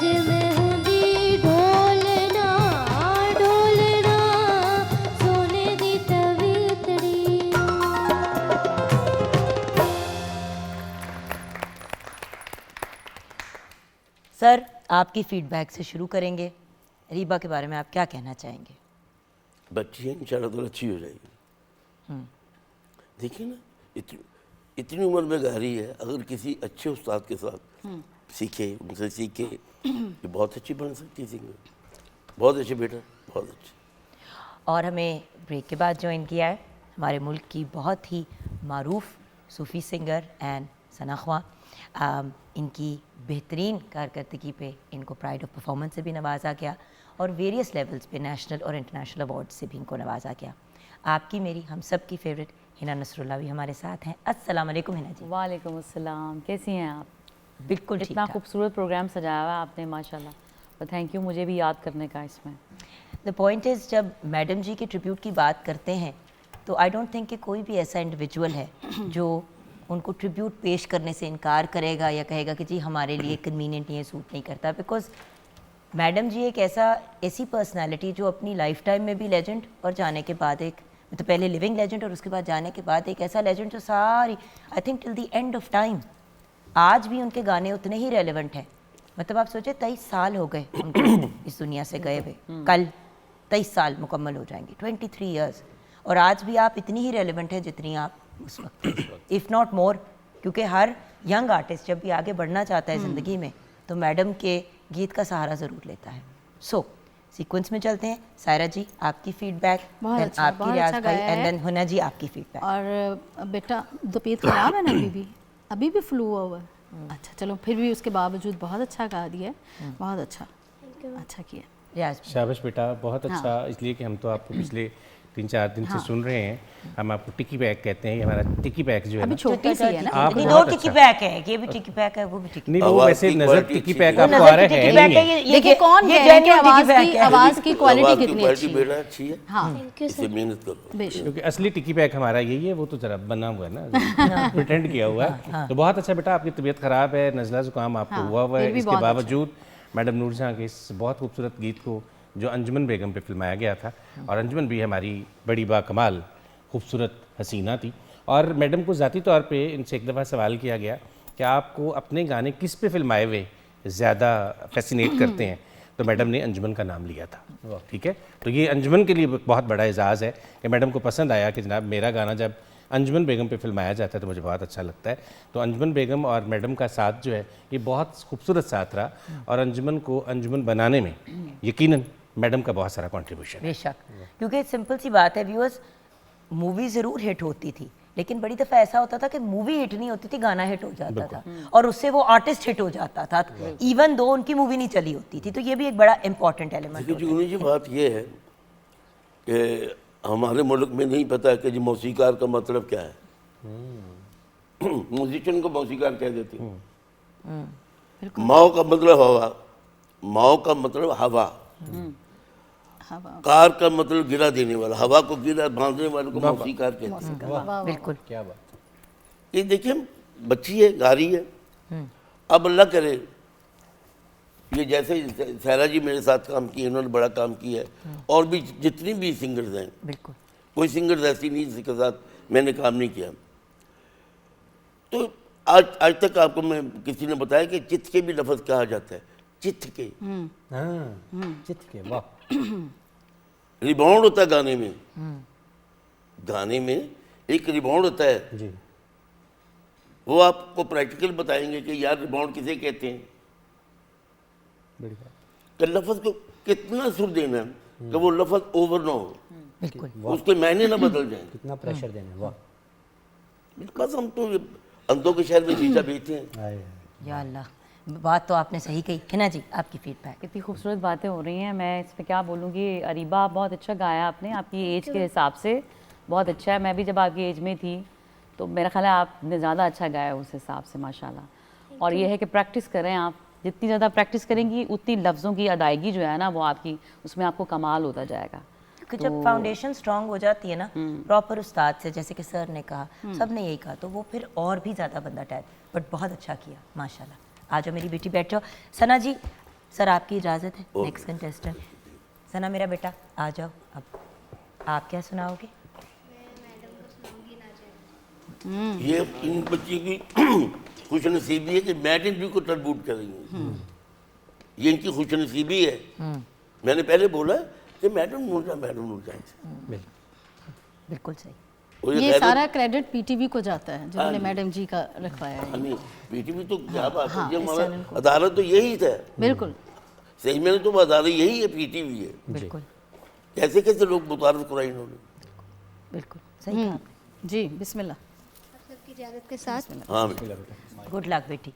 Speaker 6: ਜੇ ਮੈਂ ਹੁੰਦੀ ਡੋਲਣਾ ਡੋਲਣਾ ਸੋਨੇ ਦੀ ਤਵੀਤੜੀ।
Speaker 1: सर आपकी फीडबैक से शुरू करेंगे। रीबा के बारे में आप क्या कहना चाहेंगे?
Speaker 3: बच्ची है इंशाल्लाह तो अच्छी हो जाएगी। देखिए ना, इतनी उम्र में गा रही है, अगर किसी अच्छे उस्ताद के साथ सीखे, उनसे सीखे, ये बहुत अच्छी बन सकती है सिंगर। बहुत अच्छे बेटा, बहुत अच्छे।
Speaker 1: और हमें ब्रेक के बाद ज्वाइन किया है हमारे मुल्क की बहुत ही मारूफ सूफ़ी सिंगर एंड सना ख्वा। इनकी बेहतरीन कारकर्दगी पे इनको प्राइड ऑफ परफॉर्मेंस से भी नवाजा गया और वेरियस लेवल्स पे नेशनल और इंटरनेशनल अवार्ड से भी इनको नवाजा गया। आपकी मेरी हम सब की फेवरेट हिना नसरुल्लाह भी हमारे साथ हैं। अस्सलाम वालेकुम हिना जी।
Speaker 7: वालेकुम अस्सलाम, कैसी हैं आप?
Speaker 1: बिल्कुल ठीक
Speaker 7: इतना
Speaker 1: ठाक।
Speaker 7: खूबसूरत प्रोग्राम सजाया हुआ है आपने माशाल्लाह, और थैंक यू मुझे भी याद करने का इसमें।
Speaker 1: द पॉइंट इज़ जब मैडम जी के ट्रिब्यूट की बात करते हैं तो आई डोंट थिंक कि कोई भी ऐसा इंडिविजुअल है जो उनको ट्रिब्यूट पेश करने से इनकार करेगा या कहेगा कि जी हमारे लिए कन्वीनियंट ये सूट नहीं करता, बिकॉज मैडम जी एक ऐसी पर्सनालिटी जो अपनी लाइफ टाइम में भी लेजेंड और जाने के बाद एक मतलब पहले लिविंग लेजेंड और उसके बाद जाने के बाद एक ऐसा लेजेंड जो सारी I think till the end of time आज भी उनके गाने उतने ही रेलेवेंट हैं। मतलब आप सोचे 23 साल हो गए उनको इस दुनिया से गए हुए, कल 23 साल मुकम्मल हो जाएंगे, 23 ईयर्स, और आज भी आप इतनी ही रेलेवेंट है जितनी आप उस वक्त, इफ़ नॉट मोर, क्योंकि हर यंग आर्टिस्ट जब भी आगे बढ़ना चाहता है ज़िंदगी में तो मैडम के गीत का सहारा ज़रूर लेता है। सो सीक्वेंस में चलते हैं। सायरा जी आपकी फीडबैक,
Speaker 4: बहुत अच्छा,
Speaker 1: आपकी
Speaker 4: बहुत
Speaker 1: रियाज
Speaker 4: अच्छा
Speaker 1: भाई,
Speaker 4: गाया
Speaker 1: एंड
Speaker 4: है।
Speaker 1: देन हुना जी आपकी फीडबैक।
Speaker 4: और बेटा दोपहर खराब है ना अभी भी फ्लू हुआ है। अच्छा चलो, फिर भी उसके बावजूद बहुत अच्छा गा दिया है, बहुत अच्छा किया।
Speaker 1: रियाज भाई।
Speaker 5: शाबाश बेटा, बहुत अच्छा। इसलिए कि हम तो आपको पिछले 3-4 दिन से सुन रहे हैं, हम आपको टिकी पैक कहते हैं। ये हमारा टिकी पैक जो है
Speaker 4: अभी
Speaker 5: ना,
Speaker 4: छोटी सी है ना।
Speaker 5: आप
Speaker 1: नहीं, दो
Speaker 5: बहुत
Speaker 1: टिकी
Speaker 5: अच्छा।
Speaker 1: पैक है, ये भी टिकी पैक है, वो भी टिकी
Speaker 5: नहीं वो
Speaker 3: आवाज़
Speaker 5: वैसे
Speaker 3: की
Speaker 5: नजर
Speaker 3: क्वालिटी
Speaker 5: टिकी
Speaker 3: अच्छी
Speaker 5: पैक
Speaker 3: है।
Speaker 5: आपको आ रहा है
Speaker 1: टिकी
Speaker 5: नहीं
Speaker 1: पैक है,
Speaker 5: है।
Speaker 1: ये
Speaker 4: देखिए कौन
Speaker 1: ये
Speaker 4: कह रहा है कि
Speaker 1: genuine
Speaker 4: आवाज
Speaker 1: टिकी पैक
Speaker 4: की
Speaker 1: है।
Speaker 4: आवाज की क्वालिटी
Speaker 3: आवाज़ की
Speaker 4: कितनी
Speaker 3: क्वालिटी
Speaker 4: अच्छी है।
Speaker 3: बेटा अच्छी है,
Speaker 4: हाँ
Speaker 3: इसे मेहनत करो।
Speaker 4: बेशक।
Speaker 5: क्योंकि असली टिकी पैक हमारा यही है, वो तो जरा बना हुआ है ना, प्रिटेंड किया हुआ है। तो बहुत अच्छा बेटा, आपकी तबीयत खराब है, नज़ला जुकाम आपको हुआ हुआ है,
Speaker 4: फिर भी
Speaker 5: इसके
Speaker 4: बहुत अच्छा।
Speaker 5: बावजूद मैडम नूरजहां के इस बहुत खूबसूरत गीत को जो अंजुमन बेगम पे फिल्माया गया था, और अंजुमन भी हमारी बड़ी बाकमाल खूबसूरत हसीना थी, और मैडम को ज़ाती तौर पे इनसे एक दफ़ा सवाल किया गया कि आपको अपने गाने किस पे फिल्माए हुए ज़्यादा फैसिनेट करते हैं, तो मैडम ने अंजुमन का नाम लिया था। ठीक है, तो ये अंजुमन के लिए बहुत बड़ा एजाज़ है कि मैडम को पसंद आया कि जनाब मेरा गाना जब अंजुमन बेगम पे फिल्माया जाता है तो मुझे बहुत अच्छा लगता है। तो अंजुमन बेगम और मैडम का साथ जो है ये बहुत खूबसूरत साथ रहा, और अंजुमन को अंजुमन बनाने में यकीनन मैडम का बहुत सारा कॉन्ट्रीब्यूशन है।
Speaker 1: बेशक, क्योंकि सिंपल सी बात है व्यूअर्स, मूवी ज़रूर हिट होती थी लेकिन बड़ी दफ़ा ऐसा होता था कि मूवी हिट नहीं होती थी, गाना हिट हो जाता था और उससे वो आर्टिस्ट हिट हो जाता था, इवन दो उनकी मूवी नहीं चली होती थी। तो ये भी एक बड़ा इंपॉर्टेंट एलिमेंट
Speaker 3: देखिए जुगनी जी, बात ये है कि हमारे मुल्क में नहीं पता कि जी मौसीकार का मतलब क्या है। म्यूजिशियन को मौसीकार कह देते हैं। माओ का मतलब हवा, माओ का मतलब हवा, कार का मतलब गिरा देने वाला, हवा को गिरा बांधने वाले को मौसीकार कहते हैं।
Speaker 1: बिल्कुल।
Speaker 2: क्या बात।
Speaker 3: ये देखिए बच्ची है, गा रही है, अब अल्लाह करे ये जैसे सायरा जी मेरे साथ काम किए, इन्होंने बड़ा काम किया है, और भी जितनी भी सिंगर्स हैं,
Speaker 1: बिल्कुल
Speaker 3: कोई सिंगर्स ऐसी नहीं जिसके साथ मैंने काम नहीं किया। तो आज तक आपको मैं किसी ने बताया कि चित्त के भी लफ्ज़ कहा जाता है, चित्त के
Speaker 2: हाँ, चित के, वाह।
Speaker 3: रिबाउंड होता है गाने में, गाने में एक रिबाउंड होता है,
Speaker 2: जी
Speaker 3: वो आपको प्रैक्टिकल बताएंगे कि यार रिबाउंड किसे कहते हैं,
Speaker 2: बड़ी बात।
Speaker 3: कि लफ्ज़ को कितना सुर देना है कि वो लफ्ज़ ओवर ना हो,
Speaker 1: बिल्कुल।
Speaker 3: उसके मायने ना बदल जाएं।
Speaker 2: कितना प्रेशर देने, वाह।
Speaker 3: बस हम तो ये अंधों के शहर में शीशा बेचते हैं।
Speaker 2: आए,
Speaker 1: या अल्लाह, बात तो आपने सही कही। हिना जी आपकी फीडबैक।
Speaker 7: कितनी खूबसूरत बातें हो रही हैं, मैं इसमें क्या बोलूँगी। अरीबा बहुत अच्छा गाया आपने, आपकी एज के हिसाब से बहुत अच्छा है। मैं भी जब आपकी एज में थी तो मेरा ख्याल है आपने ज़्यादा अच्छा गाया उस हिसाब से, माशाल्लाह। और ये है कि प्रैक्टिस करें आप, जितनी ज़्यादा प्रैक्टिस करेंगी उतनी लफ्ज़ों की अदायगी जो है ना वो आपकी, उसमें आपको कमाल होता जाएगा।
Speaker 1: क्योंकि जब फाउंडेशन स्ट्रांग हो जाती है ना प्रॉपर उस्ताद से, जैसे कि सर ने कहा, सब ने यही कहा, तो वो फिर और भी ज़्यादा बंदा टाइप। बट बहुत अच्छा किया माशाल्लाह। आ जाओ मेरी बेटी, बैठ जाओ। सना जी, सर आपकी इजाज़त है, नेक्स्ट कंटेस्टेंट। सना मेरा बेटा आ जाओ, अब आप क्या सुनाओगे?
Speaker 3: ये इन बच्ची की खुश नसीबी है कि मैडम जी को ट्रिब्यूट कर रही हूँ, ये इनकी खुश नसीबी है। मैंने पहले बोला कि मैडम नूरजहां
Speaker 1: बिल्कुल सही।
Speaker 3: और
Speaker 4: ये
Speaker 3: खैर-
Speaker 4: सारा क्रेडिट पीटीवी को जाता है जिन्होंने मैडम जी का रखवाया है।
Speaker 3: नहीं, पीटीवी तो क्या बात है,
Speaker 4: हाँ,
Speaker 3: ये
Speaker 4: इस
Speaker 3: हमारा
Speaker 4: चैनल को।
Speaker 3: अदालत तो यही था,
Speaker 4: बिल्कुल।
Speaker 3: सही में तो अदालत यही है, पीटीवी है।
Speaker 1: बिल्कुल
Speaker 3: कैसे कैसे लोग मुतारफ कराए इन्होंने।
Speaker 1: बिल्कुल सही कहा आपने।
Speaker 4: जी बिस्मिल्लाह।
Speaker 6: आप सबकी इजाज़त के साथ
Speaker 3: हाँ
Speaker 1: गुड लक बेटी।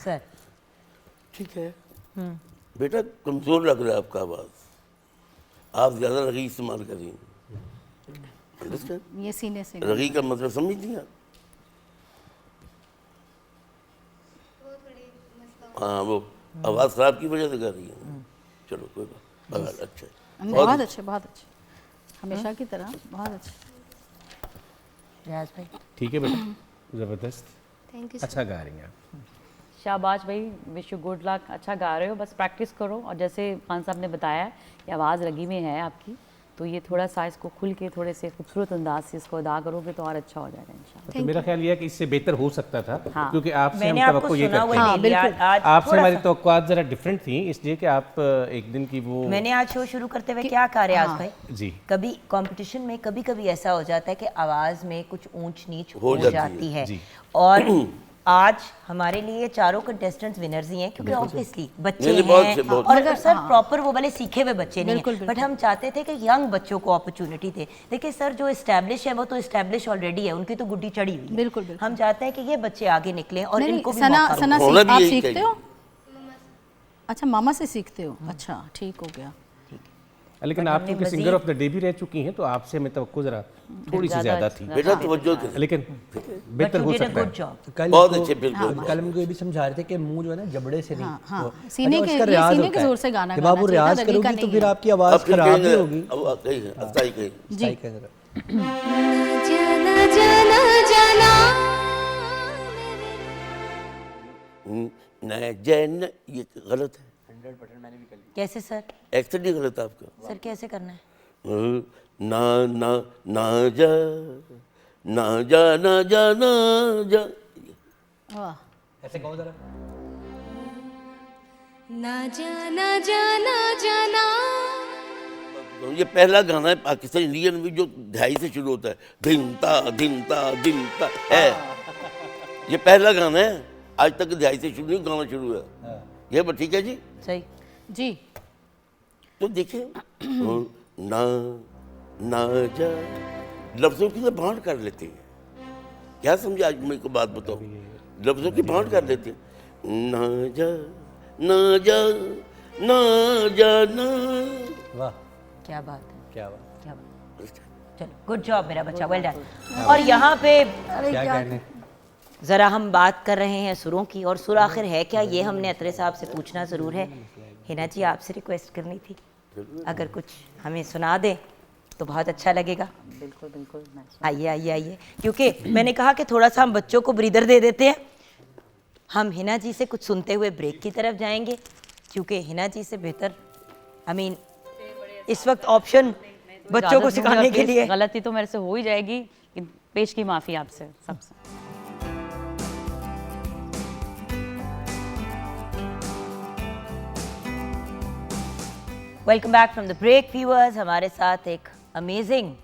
Speaker 1: सर
Speaker 3: ठीक है बेटा, कमज़ोर लग रहा है आपका आवाज़, आप ज़्यादा रगी इस्तेमाल करिए। अंडरस्टैंड?
Speaker 4: ये सीने से
Speaker 3: रगी का मतलब समझ नहीं आप? हाँ, वो आवाज़ ख़राब की वजह से कर रही है। चलो कोई बात, बहरहाल अच्छा है।
Speaker 4: बहुत अच्छे, बहुत अच्छे, हमेशा की तरह बहुत अच्छे।
Speaker 1: रियाज भाई
Speaker 5: ठीक है बेटा, ज़बरदस्त,
Speaker 6: थैंक यू
Speaker 5: अच्छा गा रही हैं आप।
Speaker 7: शाबाश भाई, विश यू गुड लक, अच्छा गा रहे हो, बस प्रैक्टिस करो। और जैसे खान साहब ने बताया कि आवाज़ रगी में है आपकी, तो ये थोड़ा सा इसको खुल के थोड़े से खूबसूरत अंदाज से इसको अदा करोगे तो और अच्छा हो जाएगा इंशाल्लाह।
Speaker 5: तो मेरा ख्याल ये है कि इससे बेहतर हो सकता था,
Speaker 7: हाँ।
Speaker 5: क्योंकि आपसे
Speaker 1: मैंने
Speaker 5: हम
Speaker 1: आपको
Speaker 5: तवक्को ये
Speaker 1: सुना
Speaker 5: करते
Speaker 1: हुआ
Speaker 5: हैं।
Speaker 1: नहीं लिया, आज
Speaker 5: आपसे
Speaker 1: थोड़ा
Speaker 5: हमारी
Speaker 1: सा-
Speaker 5: तवक्कुआत ज़रा डिफरेंट थी, इसलिए कि आप एक दिन की वो
Speaker 1: मैंने आज शो शुरू करते हुए क्या कहा रियाज भाई,
Speaker 5: जी
Speaker 1: कभी कंपटीशन में कभी कभी ऐसा हो जाता है कि आवाज में कुछ ऊंच नीच
Speaker 3: हो
Speaker 1: हो
Speaker 3: जाती
Speaker 1: जाती है
Speaker 5: जी।
Speaker 1: और आज हमारे लिए चारों कंटेस्टेंट्स विनर्स ही हैं, क्योंकि ऑब्वियसली बच्चे
Speaker 3: नहीं, बहुत
Speaker 1: हैं
Speaker 3: से, बहुत
Speaker 1: और
Speaker 4: से।
Speaker 1: सर प्रॉपर वो वाले सीखे हुए बच्चे नहीं
Speaker 4: बिल्कुल,
Speaker 1: हैं, बट हम चाहते थे कि यंग बच्चों को अपॉर्चुनिटी दे। देखिए सर, जो इस्टेब्लिश है वो तो इस्टेब्लिश ऑलरेडी है, उनकी तो गुड्डी चढ़ी हुई है।
Speaker 4: बिल्कुल, बिल्कुल।
Speaker 1: हम चाहते हैं कि ये बच्चे आगे निकलें और
Speaker 4: नहीं,
Speaker 1: इनको भी
Speaker 4: सना
Speaker 1: मौका
Speaker 4: सना
Speaker 1: मिले।
Speaker 3: होना
Speaker 4: सीख,
Speaker 3: भी
Speaker 4: आप
Speaker 3: यही
Speaker 4: सीखते
Speaker 3: चाहिए।
Speaker 4: हो? अच्छा, मामा से सीखते हो, अच्छा ठीक हो गया।
Speaker 5: लेकिन आप चूंकि सिंगर ऑफ द डे भी रह चुकी हैं, तो आपसे हमें तवक्को ज़रा थोड़ी सी ज़्यादा थी,
Speaker 3: बेटा तवज्जो करें।
Speaker 5: लेकिन
Speaker 1: But
Speaker 5: बेहतर
Speaker 1: you
Speaker 5: हो
Speaker 1: did a
Speaker 5: सकता
Speaker 1: good
Speaker 5: है।
Speaker 1: job.
Speaker 2: कल
Speaker 3: बहुत
Speaker 2: इनको-
Speaker 3: अच्छे, बिल्कुल।
Speaker 2: कल हमको ये भी समझा रहे थे कि मुंह जो है ना जबड़े से नहीं,
Speaker 4: हाँ, हाँ,
Speaker 2: वो-
Speaker 4: सीने
Speaker 2: अच्छा,
Speaker 4: के-
Speaker 2: उसका
Speaker 4: ये
Speaker 2: रियाज
Speaker 4: सीने
Speaker 2: होता
Speaker 4: के
Speaker 2: है।
Speaker 4: जोर से गाना
Speaker 2: जब
Speaker 4: गाना
Speaker 2: आप वो
Speaker 4: चाहिए था,
Speaker 2: रियाज
Speaker 4: रगी का
Speaker 2: करोगी तो
Speaker 4: नहीं
Speaker 2: फिर
Speaker 4: है।
Speaker 2: आपकी आवाज़
Speaker 3: अब फिर
Speaker 2: खराब नहीं
Speaker 3: कहेंगे,
Speaker 2: होगी।
Speaker 3: अब कहिए, अफ्तारी कहिए।
Speaker 2: सही कह रहे हो।
Speaker 6: जाना जाना जाना
Speaker 3: न जैन, ये गलत है,
Speaker 1: कैसे सर?
Speaker 3: एक्सेंट ही गलत है आपका।
Speaker 1: सर कैसे करना है?
Speaker 3: ना ना ना जा ना जा ना जा ना जा,
Speaker 4: वाह,
Speaker 2: ऐसे कहो जरा।
Speaker 6: ना जाना जाना जाना
Speaker 3: तो ये पहला गाना है पाकिस्तान इंडियन में जो ढाई से शुरू होता है, धिनता है। ये पहला गाना है, आज तक ढाई से शुरू नहीं, गाना शुरू है ये, बस ठीक है जी।
Speaker 1: सही।
Speaker 4: जी
Speaker 3: तो देखिए ना ना जा, लफ्जों की तो बांट कर लेते हैं, क्या समझे? आज मेरे को बात बताओ, लफ्जों की बांट कर लेते हैं। ना जा ना जा ना जा ना,
Speaker 2: वाह,
Speaker 1: क्या बात है,
Speaker 2: क्या बात,
Speaker 1: क्या बात। चलो गुड जॉब मेरा बच्चा, वेल डन। और यहाँ पे
Speaker 2: क्या कहने।
Speaker 1: ज़रा हम बात कर रहे हैं सुरों की, और सुर आखिर है क्या, ये हमने अतरे साहब से पूछना ज़रूर है। हिना जी, आपसे रिक्वेस्ट करनी थी, अगर कुछ हमें सुना दें तो बहुत अच्छा लगेगा।
Speaker 7: बिल्कुल बिल्कुल, मैं
Speaker 1: आइए आइए आइए, क्योंकि मैंने कहा कि थोड़ा सा हम बच्चों को ब्रीदर दे देते हैं। हम हिना जी से कुछ सुनते हुए ब्रेक की तरफ जाएंगे, क्योंकि हिना जी से बेहतर इस वक्त ऑप्शन बच्चों को
Speaker 7: इजाज़त
Speaker 1: सिखाने
Speaker 7: दूंगा,
Speaker 1: के
Speaker 7: please,
Speaker 1: लिए।
Speaker 7: गलती तो मेरे से हो ही जाएगी, लेकिन पेश की माफ़ी आपसे सबसे।
Speaker 1: Welcome back from the break viewers. हमारे साथ एक अमेजिंग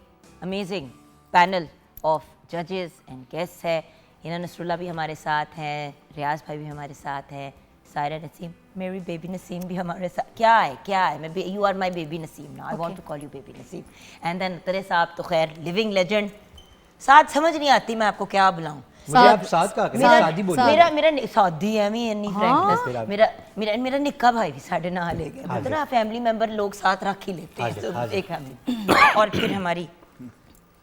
Speaker 1: पैनल ऑफ जजेस एंड गेस्ट्स है। हिना नसरुल्लाह भी हमारे साथ हैं, रियाज भाई भी हमारे साथ हैं, सायरा नसीम, मेरी बेबी नसीम भी हमारे साथ। क्या है मैं, you are my baby Naseem ना, I want to call you baby Naseem. And then तरे साहब तो खैर लिविंग लेजेंड। साथ समझ नहीं आती मैं आपको क्या बुलाऊं।
Speaker 2: मुझे आप साथ का शादी बोलिए।
Speaker 1: मेरा सादी है, मैं इन्नी फ्रैंकनेस। मेरा निक्का भाई भी साढ़े नाल ले गया, मतलब फैमिली मेंबर लोग साथ रख ही लेते हैं, तो एक फैमिली। और फिर हमारी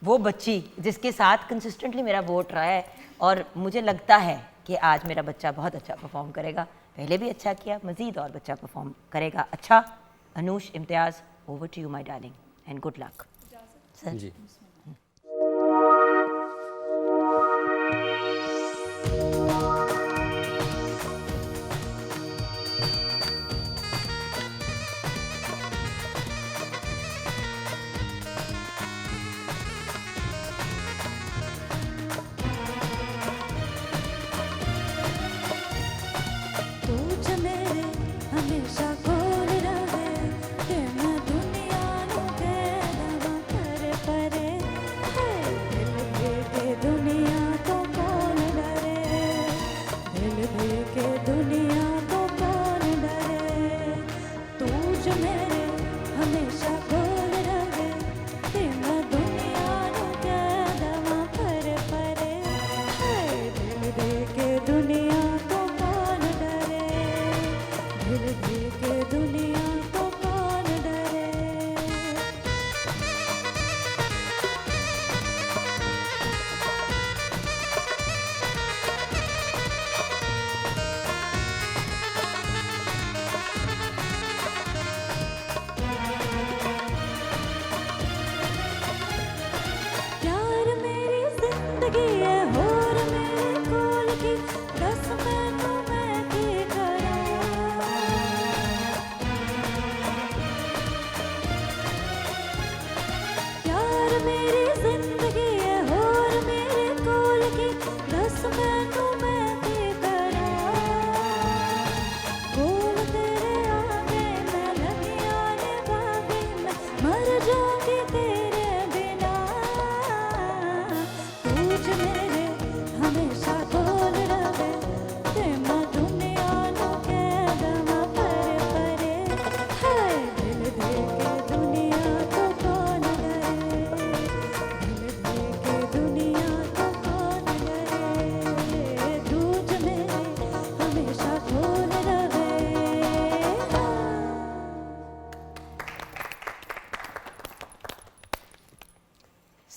Speaker 1: वो बच्ची जिसके साथ कंसिस्टेंटली मेरा वोट रहा है, और मुझे लगता है कि आज मेरा बच्चा बहुत अच्छा परफॉर्म करेगा। पहले भी अच्छा किया, मजीद और बच्चा परफॉर्म करेगा अच्छा। Anoush Imtiaz, over to you my darling, and good luck sir.
Speaker 2: जी।
Speaker 6: तू ज मेरे हमेशा कोल रहे, कि मैं दुनिया नू कह दवां परे परे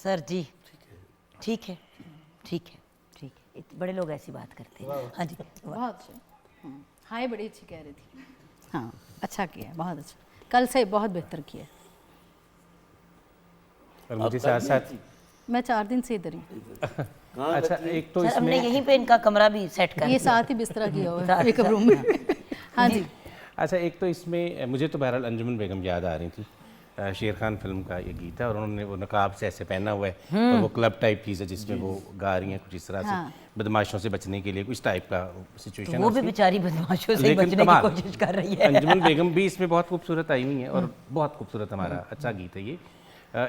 Speaker 1: सर जी ठीक है ठीक है ठीक है, बड़े लोग ऐसी बात करते हैं। हाँ जी
Speaker 4: बहुत अच्छा। हाय बड़ी अच्छी कह रही थी। हाँ अच्छा किया, बहुत अच्छा, कल से बहुत बेहतर किया।
Speaker 5: और मुझे साथ साथ
Speaker 4: मैं 4 दिन से इधर ही।
Speaker 5: अच्छा एक तो
Speaker 1: सर हमने
Speaker 5: इसमें
Speaker 1: यहीं पे इनका कमरा भी सेट कर
Speaker 4: ये
Speaker 1: दिया।
Speaker 4: साथ ही बिस्तरा किया हुआ है मेकअप रूम में। हाँ जी।
Speaker 5: अच्छा एक तो इसमें मुझे तो बहरहाल अंजुमन बेगम याद आ रही थी। शेर खान फिल्म का ये गीत है और उन्होंने वो नकाब से ऐसे पहना हुआ है और वो क्लब टाइप चीज़ है जिसमें वो गा रही हैं कुछ इस तरह से बदमाशों से बचने के लिए, कुछ टाइप का सिचुएशन
Speaker 1: वो भी बेचारी बदमाशों से
Speaker 5: लेकिन
Speaker 1: बचने की
Speaker 5: कमाल।
Speaker 1: कोशिश कर रही है।
Speaker 5: अंजुमन बेगम भी इसमें बहुत खूबसूरत आई हुई है और बहुत खूबसूरत हमारा अच्छा गीत है ये।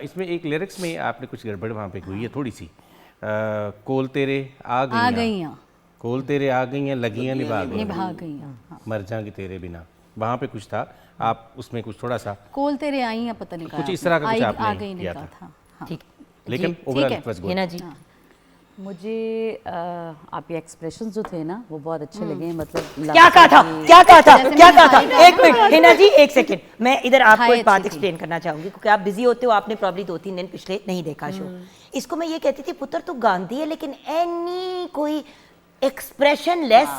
Speaker 5: इसमें एक लिरिक्स में आपने कुछ गड़बड़ वहाँ पे हुई है थोड़ी सी। कोल तेरे आ
Speaker 4: आ
Speaker 5: गई
Speaker 4: गई हैं,
Speaker 5: कोल तेरे आ गई हैं लगियां निभा गई
Speaker 4: निभा गई हैं। हाँ।
Speaker 5: मर जाएंगे तेरे बिना, वहाँ पे कुछ था, आप उसमें कुछ थोड़ा सा
Speaker 4: कोल तेरे आई हैं, पता नहीं
Speaker 5: कुछ इस तरह का कुछ आपने
Speaker 4: आ गई नहीं
Speaker 5: किया
Speaker 4: कहा
Speaker 5: था।
Speaker 4: था। हाँ।
Speaker 1: ठीक
Speaker 5: लेकिन
Speaker 4: ठीक
Speaker 5: ओवरऑल
Speaker 4: है।
Speaker 5: It was good.
Speaker 1: Hina ji
Speaker 7: मुझे आपके एक्सप्रेशन जो थे ना वो बहुत अच्छे लगे, मतलब
Speaker 1: क्या कहा था क्या कहा था
Speaker 4: जैसे
Speaker 1: क्या
Speaker 4: मैंने
Speaker 1: कहा था?
Speaker 4: हाई
Speaker 1: एक मिनट हिना जी एक सेकंड, मैं इधर आपको
Speaker 4: हाई
Speaker 1: एक बात
Speaker 4: अच्छी थी।
Speaker 1: एक्सप्लेन करना चाहूंगी क्योंकि आप बिजी होते हो, आपने प्रॉब्ली 2-3 दिन पिछले नहीं देखा शो। इसको मैं ये कहती थी पुत्र तू गांधी है लेकिन एनी कोई एक्सप्रेशन लेस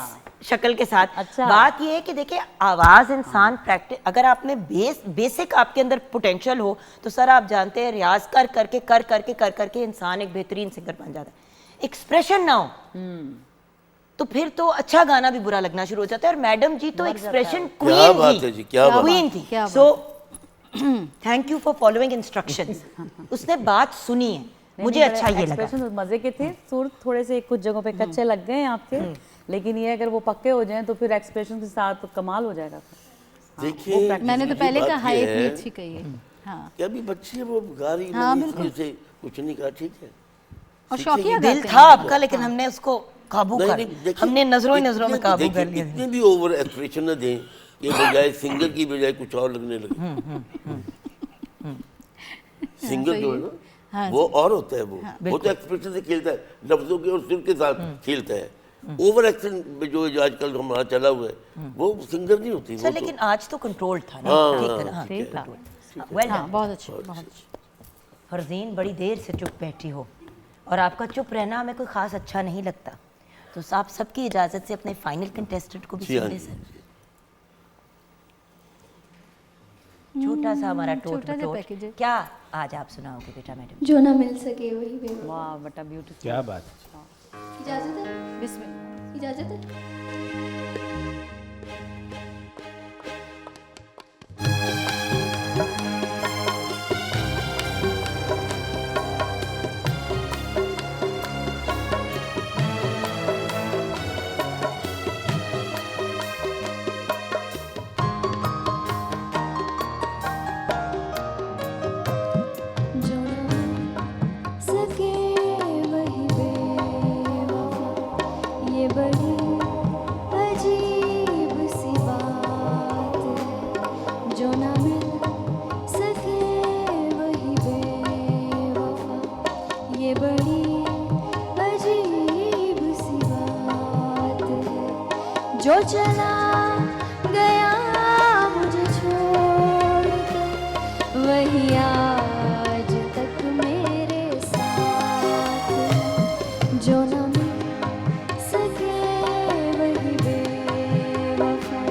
Speaker 1: शक्ल के साथ।
Speaker 7: अच्छा।
Speaker 1: बात ये है कि देखिए आवाज इंसान प्रैक्टिस, अगर आप में बेसिक आपके अंदर पोटेंशियल हो तो सर आप जानते हैं रियाज कर करके इंसान एक बेहतरीन सिंगर बन जाता है। एक्सप्रेशन ना हो तो फिर तो अच्छा गाना भी बुरा लगना शुरू हो जाता है। और मैडम जी तो एक्सप्रेशन
Speaker 3: क्या बात है
Speaker 1: क्वीन
Speaker 3: जी,
Speaker 1: थी,
Speaker 3: क्या बात
Speaker 1: क्वीन थी।
Speaker 4: क्या
Speaker 1: so thank you for following instructions. उसने बात सुनी है, मुझे अच्छा ये लगा।
Speaker 7: एक्सप्रेशन मजे के थे, सुर थोड़े से कुछ जगहों पे कच्चे लग गए हैं आपके, लेकिन ये अगर वो पक्के हो जाएं तो फिर एक्सप्रेशन के साथ तो कमाल हो जाएगा।
Speaker 3: देखिए
Speaker 4: मैंने तो
Speaker 3: ये
Speaker 4: पहले
Speaker 3: बात
Speaker 4: कहा हाई
Speaker 3: ये
Speaker 4: इतनी
Speaker 3: है
Speaker 4: अच्छी कही है। हाँ।
Speaker 3: कि अभी बच्ची है वो गा रही
Speaker 4: हाँ,
Speaker 3: मैंने
Speaker 4: बिल्कुल।
Speaker 3: इसमें से कुछ नहीं कहा, ठीक है।
Speaker 4: और शौकिया
Speaker 1: दिल
Speaker 4: गाते
Speaker 1: था
Speaker 4: हैं।
Speaker 1: आपका लेकिन हमने उसको काबू
Speaker 3: नहीं,
Speaker 1: कर
Speaker 3: नहीं, देखिए,
Speaker 1: हमने नजरों ही नजरों में
Speaker 3: इतने-
Speaker 1: काबू
Speaker 3: देखिए,
Speaker 1: कर लिया।
Speaker 3: इतने भी ओवर एक्सप्रेशन न दें कि बजाय सिंगर की बजाय कुछ और लगने लगे। सिंगर जो है ना
Speaker 4: हाँ
Speaker 3: वो और होता है, वो तो एक्सप्रेशन से खेलता है, लफ्जों के और सुर के साथ खेलता है। ओवर एक्शन में जो आजकल हमारा चला हुआ है वो सिंगर नहीं होती।
Speaker 1: सर
Speaker 3: वो तो
Speaker 1: लेकिन आज तो कंट्रोल था ना,
Speaker 3: हाँ,
Speaker 1: ठीक है ना? हाँ,
Speaker 7: ठीक था।
Speaker 1: वेल
Speaker 4: हाँ
Speaker 1: डन।
Speaker 4: बहुत अच्छी बहुत अच्छी।
Speaker 1: फरजीन बड़ी देर से चुप बैठी हो और आपका चुप रहना हमें कोई खास अच्छा नहीं लगता, तो आप सबकी इजाजत से अपने फाइनल कंटेस्टेंट को भी
Speaker 3: जी, हाँ
Speaker 1: सुन ले
Speaker 3: जी,
Speaker 1: सर। छोटा सा हमारा टोट
Speaker 4: छोटा सा
Speaker 1: बटोट
Speaker 4: पैकेज है।
Speaker 1: क्या आज आप सुनाओगे बेटा मैडम?
Speaker 6: जो ना मिल सके वही बेवफा।
Speaker 7: वाह बटा ब्यूटीफुल।
Speaker 5: क्या बात है।
Speaker 6: इजाजत है,
Speaker 4: बिस्मिल्लाह।
Speaker 6: इजाजत है। जो ना सके वही बेवफा, ये बड़ी अजीब सी बात है। जो ना मिल सके वही बेवफा, ये बड़ी अजीब सी बात है। जो चला गया मुझे छोड़कर, वही आज तक मेरे साथ है। जो ना मिल सके वही बेवफा।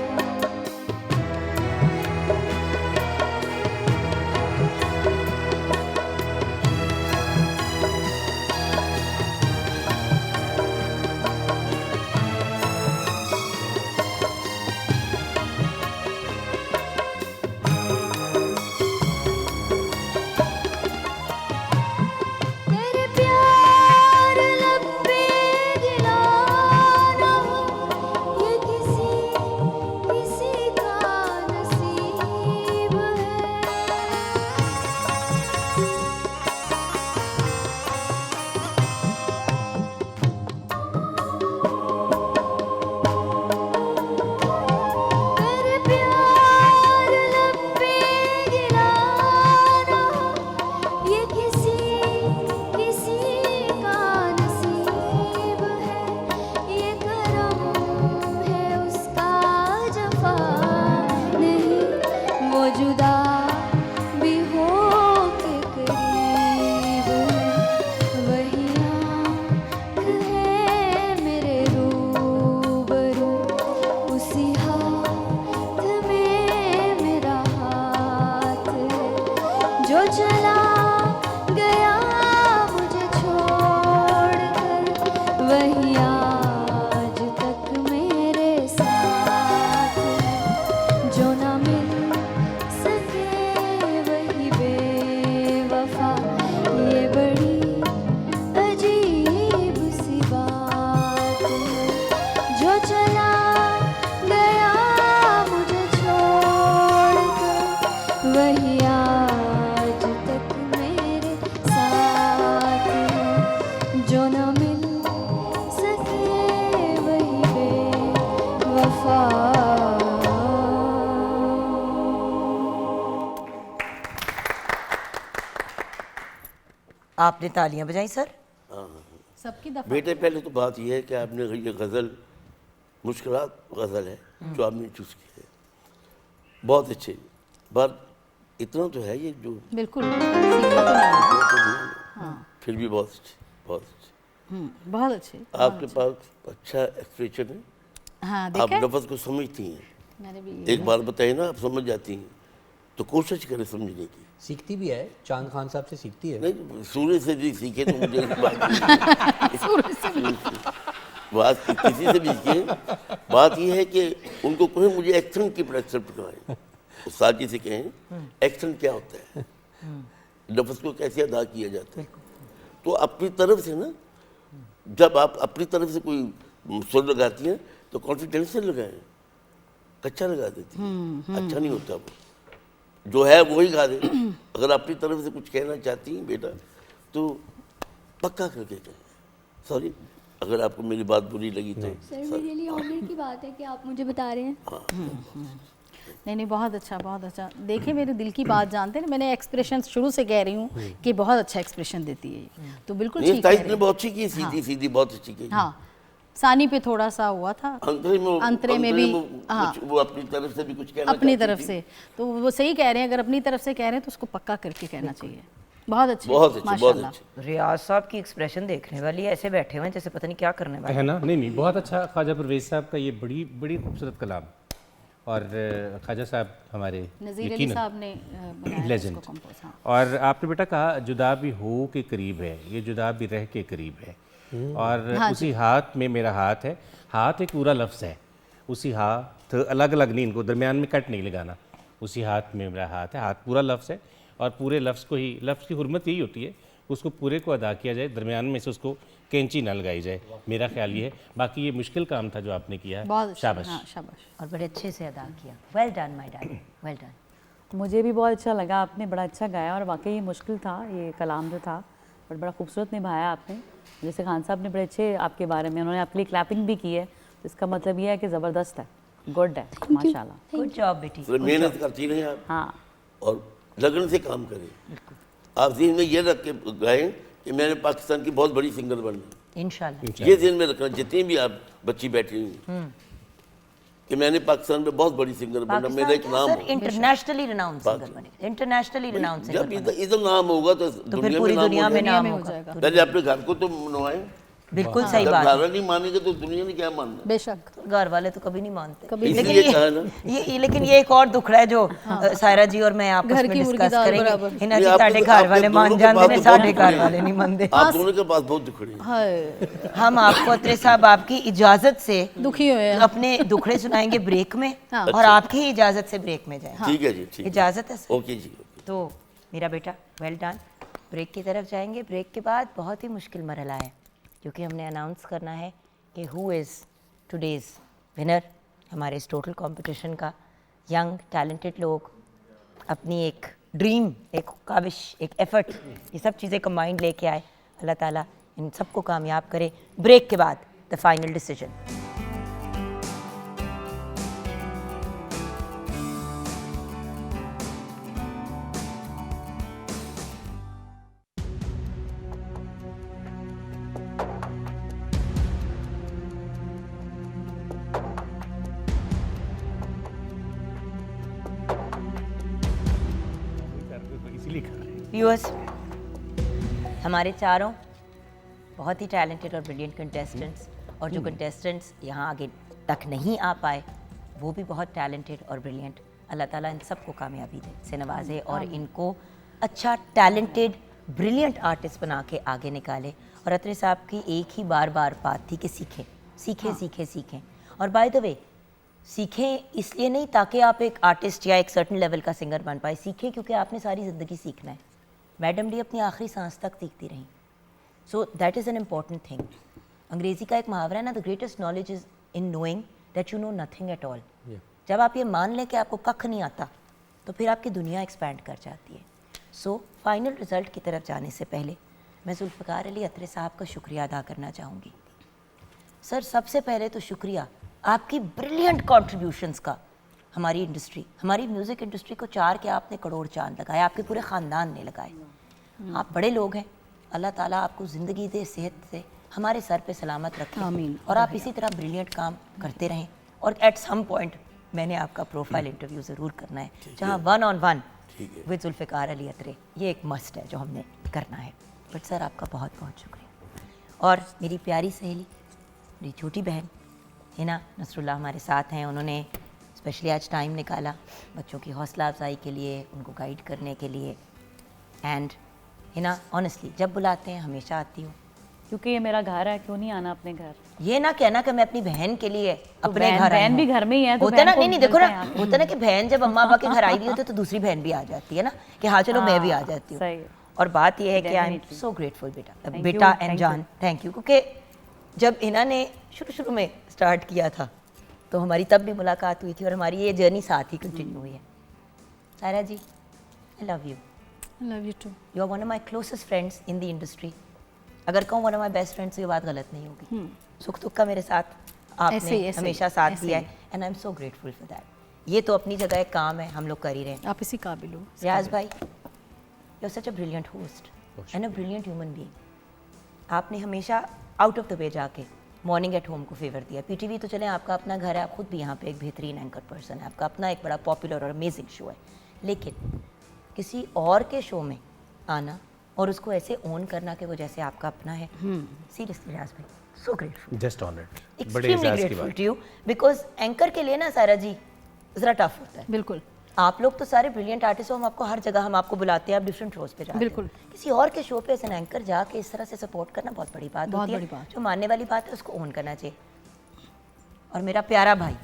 Speaker 1: आपने तालियां बजाई सर।
Speaker 4: सबकी दफा
Speaker 3: बेटे पहले तो बात यह है कि आपने ये गज़ल मुश्किलात गज़ल है जो आपने चूज़ की है, बहुत अच्छे, बात इतना तो है ये जो
Speaker 4: बिल्कुल सीखा तो नहीं।
Speaker 3: फिर भी बहुत अच्छे, बहुत अच्छे।
Speaker 4: बहुत अच्छे।
Speaker 3: आपके पास अच्छा एक्सप्रेशन है,
Speaker 4: हाँ
Speaker 3: आप
Speaker 4: देखा
Speaker 3: लफ्ज़ को समझती हैं।
Speaker 4: मैंने भी
Speaker 3: एक बार बताइए ना, आप समझ जाती हैं तो कोशिश करें समझने की।
Speaker 2: सीखती भी है, चांद खान साहब से सीखती है।
Speaker 3: नहीं, सूर्य से भी सीखे तो मुझे इस बात किसी से भी सीखे। बात यह है कि उनको कहें मुझे एक्शन की प्रैक्टिस करवाएं, उस्ताद जी से कहें एक्शन क्या होता है, लफ्ज़ को कैसे अदा किया जाता है। तो अपनी तरफ से ना, जब आप अपनी तरफ से कोई सुर लगाती हैं तो कॉन्फिडेंस से लगाएं, कच्चा लगा देती हैं, अच्छा नहीं होता वो, जो है वही गा दे। अगर अपनी तरफ से कुछ कहना चाहती हैं बेटा तो पक्का करके कहें। सॉरी अगर आपको मेरी बात बुरी लगी तो।
Speaker 6: सर मेरे लिए ऑनर की बात है कि आप मुझे बता रहे हैं।
Speaker 4: नहीं बहुत अच्छा, बहुत अच्छा। देखिए मेरे दिल की बात जानते हैं, मैंने एक्सप्रेशन शुरू से कह रही हूँ कि बहुत अच्छा एक्सप्रेशन देती है ये। तो बिल्कुल
Speaker 3: नहीं,
Speaker 4: ठीक कह
Speaker 3: ताइद
Speaker 4: रही
Speaker 3: ने
Speaker 4: हैं।
Speaker 3: बहुत अच्छी की, सीधी सीधी बहुत अच्छी की।
Speaker 4: हाँ सानी पे थोड़ा सा हुआ था, अंतरे में भी हाँ
Speaker 3: वो अपनी तरफ से भी कुछ कहना
Speaker 4: अपनी
Speaker 3: चाहती
Speaker 4: तरफ
Speaker 3: थी।
Speaker 4: से। तो वो सही कह रहे हैं, अगर अपनी तरफ से कह रहे हैं तो उसको पक्का करके कहना चाहिए। बहुत अच्छे,
Speaker 3: बहुत अच्छे, बहुत
Speaker 4: माशाल्लाह।
Speaker 3: अच्छे।
Speaker 1: रियाज साहब की एक्सप्रेशन देखने वाली है, ऐसे बैठे हुए हैं जैसे पता नहीं क्या करने वाले।
Speaker 5: है ना। नहीं नहीं, बहुत अच्छा ख्वाजा परवेज साहब का ये बड़ी बड़ी खूबसूरत कलाम। और ख्वाजा साहब हमारे
Speaker 4: नज़ीर अली
Speaker 5: यकीनन
Speaker 4: साहब ने बनाया
Speaker 5: लेजेंड।
Speaker 4: इसको कंपोज। हाँ
Speaker 5: और आपने बेटा कहा जुदा भी हो के करीब है, ये जुदा भी रह के करीब है। और
Speaker 4: हाँ
Speaker 5: उसी हाथ में मेरा हाथ है, हाथ एक पूरा लफ्ज़ है, उसी हाथ अलग अलग नहीं, इनको दरमियान में कट नहीं लगाना। उसी हाथ में मेरा हाथ है, हाथ पूरा लफ्ज़ है और पूरे लफ्ज़ को ही, लफ्ज़ की हुर्मत यही होती है उसको पूरे को अदा किया जाए, दरमियान में से उसको कैंची ना लगाई जाए। मेरा ख्याल ये है। बाकी ये मुश्किल काम था जो आपने किया
Speaker 4: बहुत
Speaker 5: है,
Speaker 4: अच्छा,
Speaker 5: शाबाश।
Speaker 4: हाँ शाबाश।
Speaker 1: और बड़े अच्छे से अदा किया। Well done my dad, well done.
Speaker 7: मुझे भी बहुत अच्छा लगा, आपने बड़ा अच्छा गाया और वाकई ये मुश्किल था ये कलाम जो था, बट बड़ा खूबसूरत निभाया आपने। जैसे खान साहब ने बड़े अच्छे आपके बारे में, उन्होंने आपके लिए क्लैपिंग भी की है, तो इसका मतलब ये है कि ज़बरदस्त है, गुड है, माशाल्लाह।
Speaker 1: गुड जॉब बेटी।
Speaker 3: तो मेहनत करती रहें आप
Speaker 7: हाँ
Speaker 3: और लगन से काम करें। आप ज़हन में ये रख के गाएं कि मैंने पाकिस्तान की बहुत बड़ी सिंगर बनना,
Speaker 1: इंशाल्लाह।
Speaker 3: ये ज़हन में रखना जितनी भी आप बच्ची बैठी हुई कि मैंने पाकिस्तान में बहुत बड़ी सिंगर बनना, मेरा एक नाम
Speaker 1: सर
Speaker 3: हो।
Speaker 1: इंटरनेशनली रिनाउंड सिंगर बने, इंटरनेशनली रिनाउंड
Speaker 3: जब
Speaker 1: सिंगर बने।
Speaker 3: इधर नाम होगा तो
Speaker 1: तो फिर
Speaker 3: दुनिया
Speaker 1: पूरी
Speaker 3: में नाम
Speaker 1: दुनिया
Speaker 3: हो
Speaker 1: में
Speaker 3: जाएगा।
Speaker 1: नाम
Speaker 4: हो
Speaker 1: होगा।
Speaker 4: जाएगा।
Speaker 3: पहले अपने घर को तो मनवाएं।
Speaker 1: बिल्कुल सही
Speaker 3: जब
Speaker 1: बात है।
Speaker 3: घर नहीं मानेंगे तो दुनिया ने क्या मानना।
Speaker 4: बेशक
Speaker 1: घर वाले तो कभी नहीं मानते।
Speaker 4: कभी
Speaker 1: लेकिन
Speaker 3: इसलिए कहा ना।
Speaker 1: लेकिन ये एक और दुखड़ा है जो सायरा जी और मैं आपस
Speaker 4: घर
Speaker 1: में
Speaker 4: की मुर्गी
Speaker 1: डिस्कस
Speaker 4: दाल
Speaker 1: करेंगे।
Speaker 4: बराबर।
Speaker 1: हिना जी
Speaker 3: ये आप
Speaker 1: साढ़े
Speaker 3: तो-
Speaker 1: घर
Speaker 3: आप
Speaker 1: वाले
Speaker 3: दोनों
Speaker 1: मान
Speaker 3: के
Speaker 1: जाते
Speaker 3: पास
Speaker 1: ने,
Speaker 3: तो
Speaker 1: साढ़े
Speaker 3: बहुत
Speaker 1: घर
Speaker 3: दुखड़े
Speaker 1: वाले
Speaker 3: हैं।
Speaker 1: नहीं मानते।
Speaker 3: आप दोनों के पास बहुत दुखड़े हैं।
Speaker 4: हाय
Speaker 1: हम आपको अत्रे साहब आपकी इजाजत से
Speaker 4: दुखी हुए हैं।
Speaker 1: अपने दुखड़े सुनाएंगे ब्रेक में,
Speaker 4: हाँ।
Speaker 1: और आपकी ही इजाजत से ब्रेक में जाए।
Speaker 3: ठीक है जी, ठीक है।
Speaker 1: इजाजत है सर?
Speaker 3: ओके जी, ओके।
Speaker 1: तो मेरा बेटा वेल डन। ब्रेक की तरफ जाएंगे। ब्रेक के बाद बहुत ही मुश्किल मरहला है, क्योंकि हमने अनाउंस करना है कि हु इज़ टुडेज़ विनर हमारे इस टोटल कंपटीशन का। यंग टैलेंटेड लोग अपनी एक ड्रीम, एक काविश, एक एफर्ट, ये सब चीज़ें कंबाइंड लेके आए। अल्लाह ताला इन सबको कामयाब करे। ब्रेक के बाद द फाइनल डिसीजन।
Speaker 5: इसीलिए कर रहे हैं।
Speaker 1: व्यूअर्स, हमारे चारों बहुत ही टैलेंटेड और ब्रिलियंट कंटेस्टेंट्स, और जो कंटेस्टेंट्स यहाँ आगे तक नहीं आ पाए वो भी बहुत टैलेंटेड और ब्रिलियंट। अल्लाह ताला इन सबको कामयाबी दे, से नवाजे और इनको अच्छा टैलेंटेड ब्रिलियंट आर्टिस्ट बना के आगे निकाले। और अत्रे साहब की एक ही बार बार बात थी कि सीखें सीखें सीखें सीखें। और बाय द वे सीखें इसलिए नहीं ताकि आप एक आर्टिस्ट या एक सर्टन लेवल का सिंगर बन पाए, सीखें क्योंकि आपने सारी ज़िंदगी सीखना है। मैडम डी अपनी आखिरी सांस तक सीखती रहीं। So that is an important thing. अंग्रेज़ी का एक मुहावरा है ना, the greatest knowledge is in knowing that you know nothing at all. जब आप ये मान लें कि आपको कख नहीं आता तो फिर आपकी दुनिया एक्सपैंड कर जाती है। सो फाइनल रिज़ल्ट की तरफ जाने से पहले मैं जुल्फ़िकार अली अत्रे साहब का शुक्रिया अदा करना चाहूँगी। सर सबसे पहले तो शुक्रिया आपकी ब्रिलियंट कॉन्ट्रीब्यूशंस का। हमारी इंडस्ट्री, हमारी म्यूज़िक इंडस्ट्री को चार के आपने करोड़ चांद लगाए, आपके पूरे ख़ानदान ने लगाए। आप बड़े लोग हैं, अल्लाह ताला आपको ज़िंदगी दे, सेहत से हमारे सर पे सलामत रखे।
Speaker 4: आमीन।
Speaker 1: और आप इसी तरह ब्रिलियंट काम करते रहें। और एट सम पॉइंट मैंने आपका प्रोफाइल इंटरव्यू ज़रूर करना है, जहाँ 1-on-1 विद जुल्फ़िकार अली अत्रे, ये एक मस्ट है जो हमने करना है। बट सर आपका बहुत बहुत शुक्रिया। और मेरी प्यारी सहेली, मेरी छोटी बहन हिना नसरुल्लाह हमारे साथ हैं। उन्होंने स्पेशली आज टाइम निकाला बच्चों की हौसला अफजाई के लिए, उनको गाइड करने के लिए। एंड हिना ऑनेस्टली जब बुलाते हैं हमेशा आती हूँ।
Speaker 7: क्योंकि ये मेरा घर है, क्यों नहीं आना अपने घर?
Speaker 1: ये ना कहना कि मैं अपनी बहन के लिए अपने
Speaker 7: बहन-
Speaker 1: घर आई
Speaker 7: बहन
Speaker 1: हूँ।
Speaker 7: भी घर में ही है, तो
Speaker 1: होता है ना,
Speaker 7: बहन को
Speaker 1: नहीं देखो ना,
Speaker 7: मिलते हैं आके।
Speaker 1: होता है ना कि बहन जब अम्मा पापा के घर आई हुई होती है तो दूसरी बहन भी आ जाती है ना कि हाँ चलो मैं भी आ जाती हूँ।
Speaker 7: सही है।
Speaker 1: और बात ये है कि I am
Speaker 7: Definitely.
Speaker 1: So grateful बेटा,
Speaker 7: Thank
Speaker 1: बेटा
Speaker 7: you,
Speaker 1: एंड
Speaker 7: thank
Speaker 1: जान, थैंक यू। क्योंकि जब हिना ने शुरू में स्टार्ट किया था तो हमारी तब भी मुलाकात हुई थी और हमारी ये जर्नी साथ ही कंटिन्यू हुई है। Saira ji, I love you.
Speaker 4: Love you too.
Speaker 1: You are one of my closest friends in the industry. अगर कहूँ one of my best friends, तो ये बात गलत नहीं होगी। सुख दुख का मेरे साथ
Speaker 4: ऐसे
Speaker 1: आपने
Speaker 4: ही,
Speaker 1: हमेशा साथ
Speaker 4: ऐसे
Speaker 1: दिया
Speaker 4: ही।
Speaker 1: है and I am so grateful for that. ये तो अपनी जगह एक काम है, हम लोग कर ही रहे हैं।
Speaker 4: आप इसी काबिल हो।
Speaker 1: रियाज भाई, you are such a brilliant host and a brilliant human being. आपने हमेशा आउट ऑफ द वे जाके मॉर्निंग एट होम को फेवर दिया। पीटीवी तो चले आपका अपना घर है, आप खुद भी यहाँ पे एक बेहतरीन एंकर पर्सन है, आपका अपना एक बड़ा पॉपुलर और अमेजिंग शो है, लेकिन किसी और के शो में आना और उसको ऐसे ओन करना कि वो जैसे आपका अपना है, सीरियसली रियाज भाई सो ग्रेटफुल,
Speaker 5: जस्ट ऑनर्ड, बड़े
Speaker 1: एक्सट्रीमली
Speaker 5: एजाज की
Speaker 1: ग्रेटफुल
Speaker 5: बात।
Speaker 1: To you. बिकॉज एंकर के लिए ना सारा जी ज़रा टफ होता है।
Speaker 4: बिल्कुल
Speaker 1: आप लोग तो सारे ब्रिलियंट आर्टिस्ट हो, हम आपको हर जगह हम आपको बुलाते हैं, आप डिफरेंट शोज पे जाते हैं।
Speaker 4: बिल्कुल।
Speaker 1: किसी और के शो पे एज एन एंकर जाके इस तरह से सपोर्ट करना बहुत बड़ी बात
Speaker 4: बहुत
Speaker 1: होती है।
Speaker 4: बड़ी बात।
Speaker 1: जो मानने वाली बात है उसको ओन करना चाहिए। और मेरा प्यारा भाई,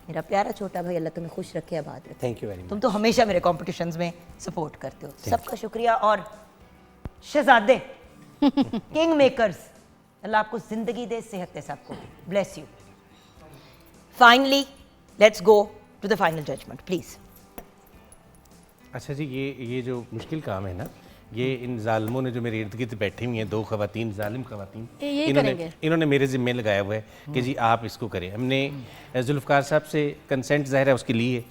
Speaker 1: मेरा प्यारा छोटा भाई, अल्लाह तुम्हें खुश रखे, आबाद रखे।
Speaker 2: Thank you very much.
Speaker 1: तुम तो हमेशा मेरे कॉम्पिटिशन्स में सपोर्ट करते हो, सबका शुक्रिया। और शहजादे किंग मेकर्स, अल्लाह आपको जिंदगी दे, सेहत दे, सबको bless you. Finally let's go to the final judgement please.
Speaker 5: अच्छा जी, ये जो मुश्किल काम है ना, ये इन जालिमों ने जो मेरे इर्द गिर्द बैठी हुई हैं, दो खवातीन, जालिम खवातीन,
Speaker 4: यही करेंगे।
Speaker 5: इन्होंने मेरे ज़िम्मे लगाया हुआ है कि जी आप इसको करें। हमने जुल्फ़िकार साहब से कंसेंट ज़ाहिर है उसके लिए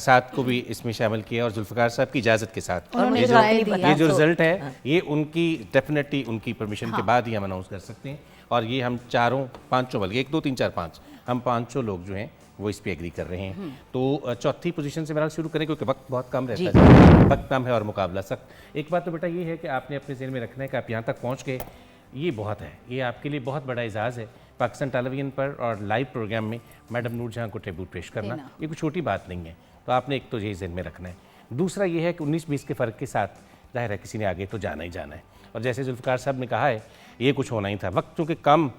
Speaker 5: साथ को भी इसमें शामिल किया और जुल्फ़िकार साहब की इजाज़त के साथ
Speaker 4: उन्होंने
Speaker 5: ये
Speaker 4: जो राय दी,
Speaker 5: ये जो रिज़ल्ट है ये उनकी डेफिनेटली उनकी परमिशन के बाद ही हम अनाउंस कर सकते हैं। और ये हम चारों पाँचों, बल्कि 1 2 3 4 5 हम पाँचों लोग जो हैं वो इस पे एग्री कर रहे हैं। तो चौथी पोजीशन से मेरा शुरू करें क्योंकि वक्त बहुत कम रहता है, वक्त कम है और मुकाबला सख्त। एक बात तो बेटा ये है कि आपने अपने ज़हन में रखना है कि आप यहाँ तक पहुँच गए, ये बहुत है, ये आपके लिए बहुत बड़ा एजाज़ है। पाकिस्तान टेलीविज़न पर और लाइव प्रोग्राम में मैडम नूर जहाँ को ट्रिब्यूट पेश करना, ये कोई छोटी बात नहीं है। तो आपने एक तो यही ज़हन में रखना है। दूसरा ये है कि 19-20 के फ़र्क के साथ ज़ाहिर है किसी ने आगे तो जाना ही जाना है। और जैसे जुल्फ़िकार साहब ने कहा है, ये कुछ होना ही था, वक्त चूँकि कम,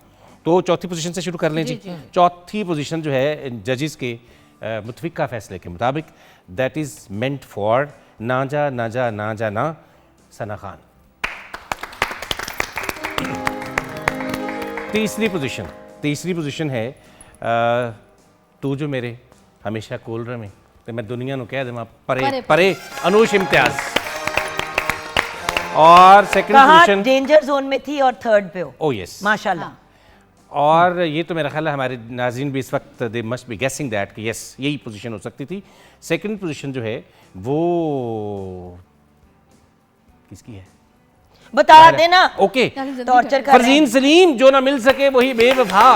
Speaker 5: तो चौथी पोजीशन से शुरू कर लें जी। चौथी पोजीशन जो है जजेस के मुतफिका फैसले के मुताबिक, दैट इज़ मेंट फॉर ना जा ना जा ना जा ना सना खान। तीसरी पोजीशन है तू जो मेरे हमेशा कोल रहे तो मैं दुनिया को कह देवां परे परे अनूश इम्तियाज। और सेकंड पोजीशन
Speaker 1: डेंजर जोन में थी और थर्ड पे हो।
Speaker 5: ओ यस,
Speaker 1: माशाल्लाह।
Speaker 5: और ये तो मेरा ख्याल है हमारे नाज़रीन भी इस वक्त they must be guessing that कि यस यही पोजीशन हो सकती थी। सेकंड पोजीशन जो है वो किसकी है
Speaker 1: बता देना।
Speaker 5: ओके,
Speaker 1: टॉर्चर कर
Speaker 5: फरजीन सलीम, जो ना मिल सके वही बेवफा।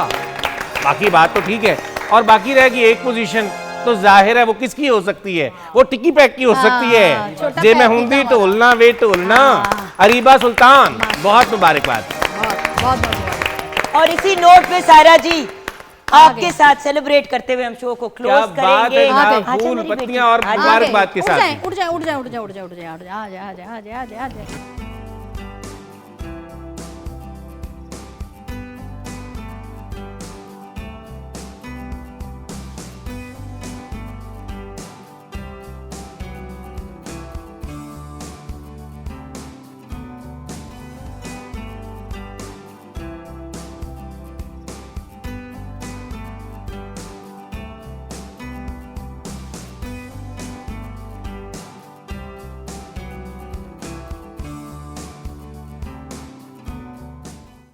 Speaker 5: बाकी बात तो ठीक है, और बाकी रहेगी एक पोजीशन, तो जाहिर है वो किसकी हो सकती है, वो टिक्की पैक की हो सकती है। जे मैं हुंदी ढोलना वे ढोलना, अरीबा सुल्तान, बहुत मुबारकबाद।
Speaker 1: और इसी नोट पे सायरा जी आपके साथ सेलिब्रेट करते हुए हम शो को
Speaker 5: क्या
Speaker 1: क्लोज
Speaker 5: बात
Speaker 1: करेंगे।
Speaker 5: है, ना
Speaker 1: आजा
Speaker 5: फूल
Speaker 1: मेरी
Speaker 5: पत्तियां
Speaker 1: बेटी,
Speaker 5: और
Speaker 1: आजा।
Speaker 5: मुबारकबाद के साथ।
Speaker 4: उड़ जाए उड़ जाए उड़ जाए उड़ जाए उड़ जाए उड़ जाए आ जाए आ जाए आ जाए आ जाए आ जाए।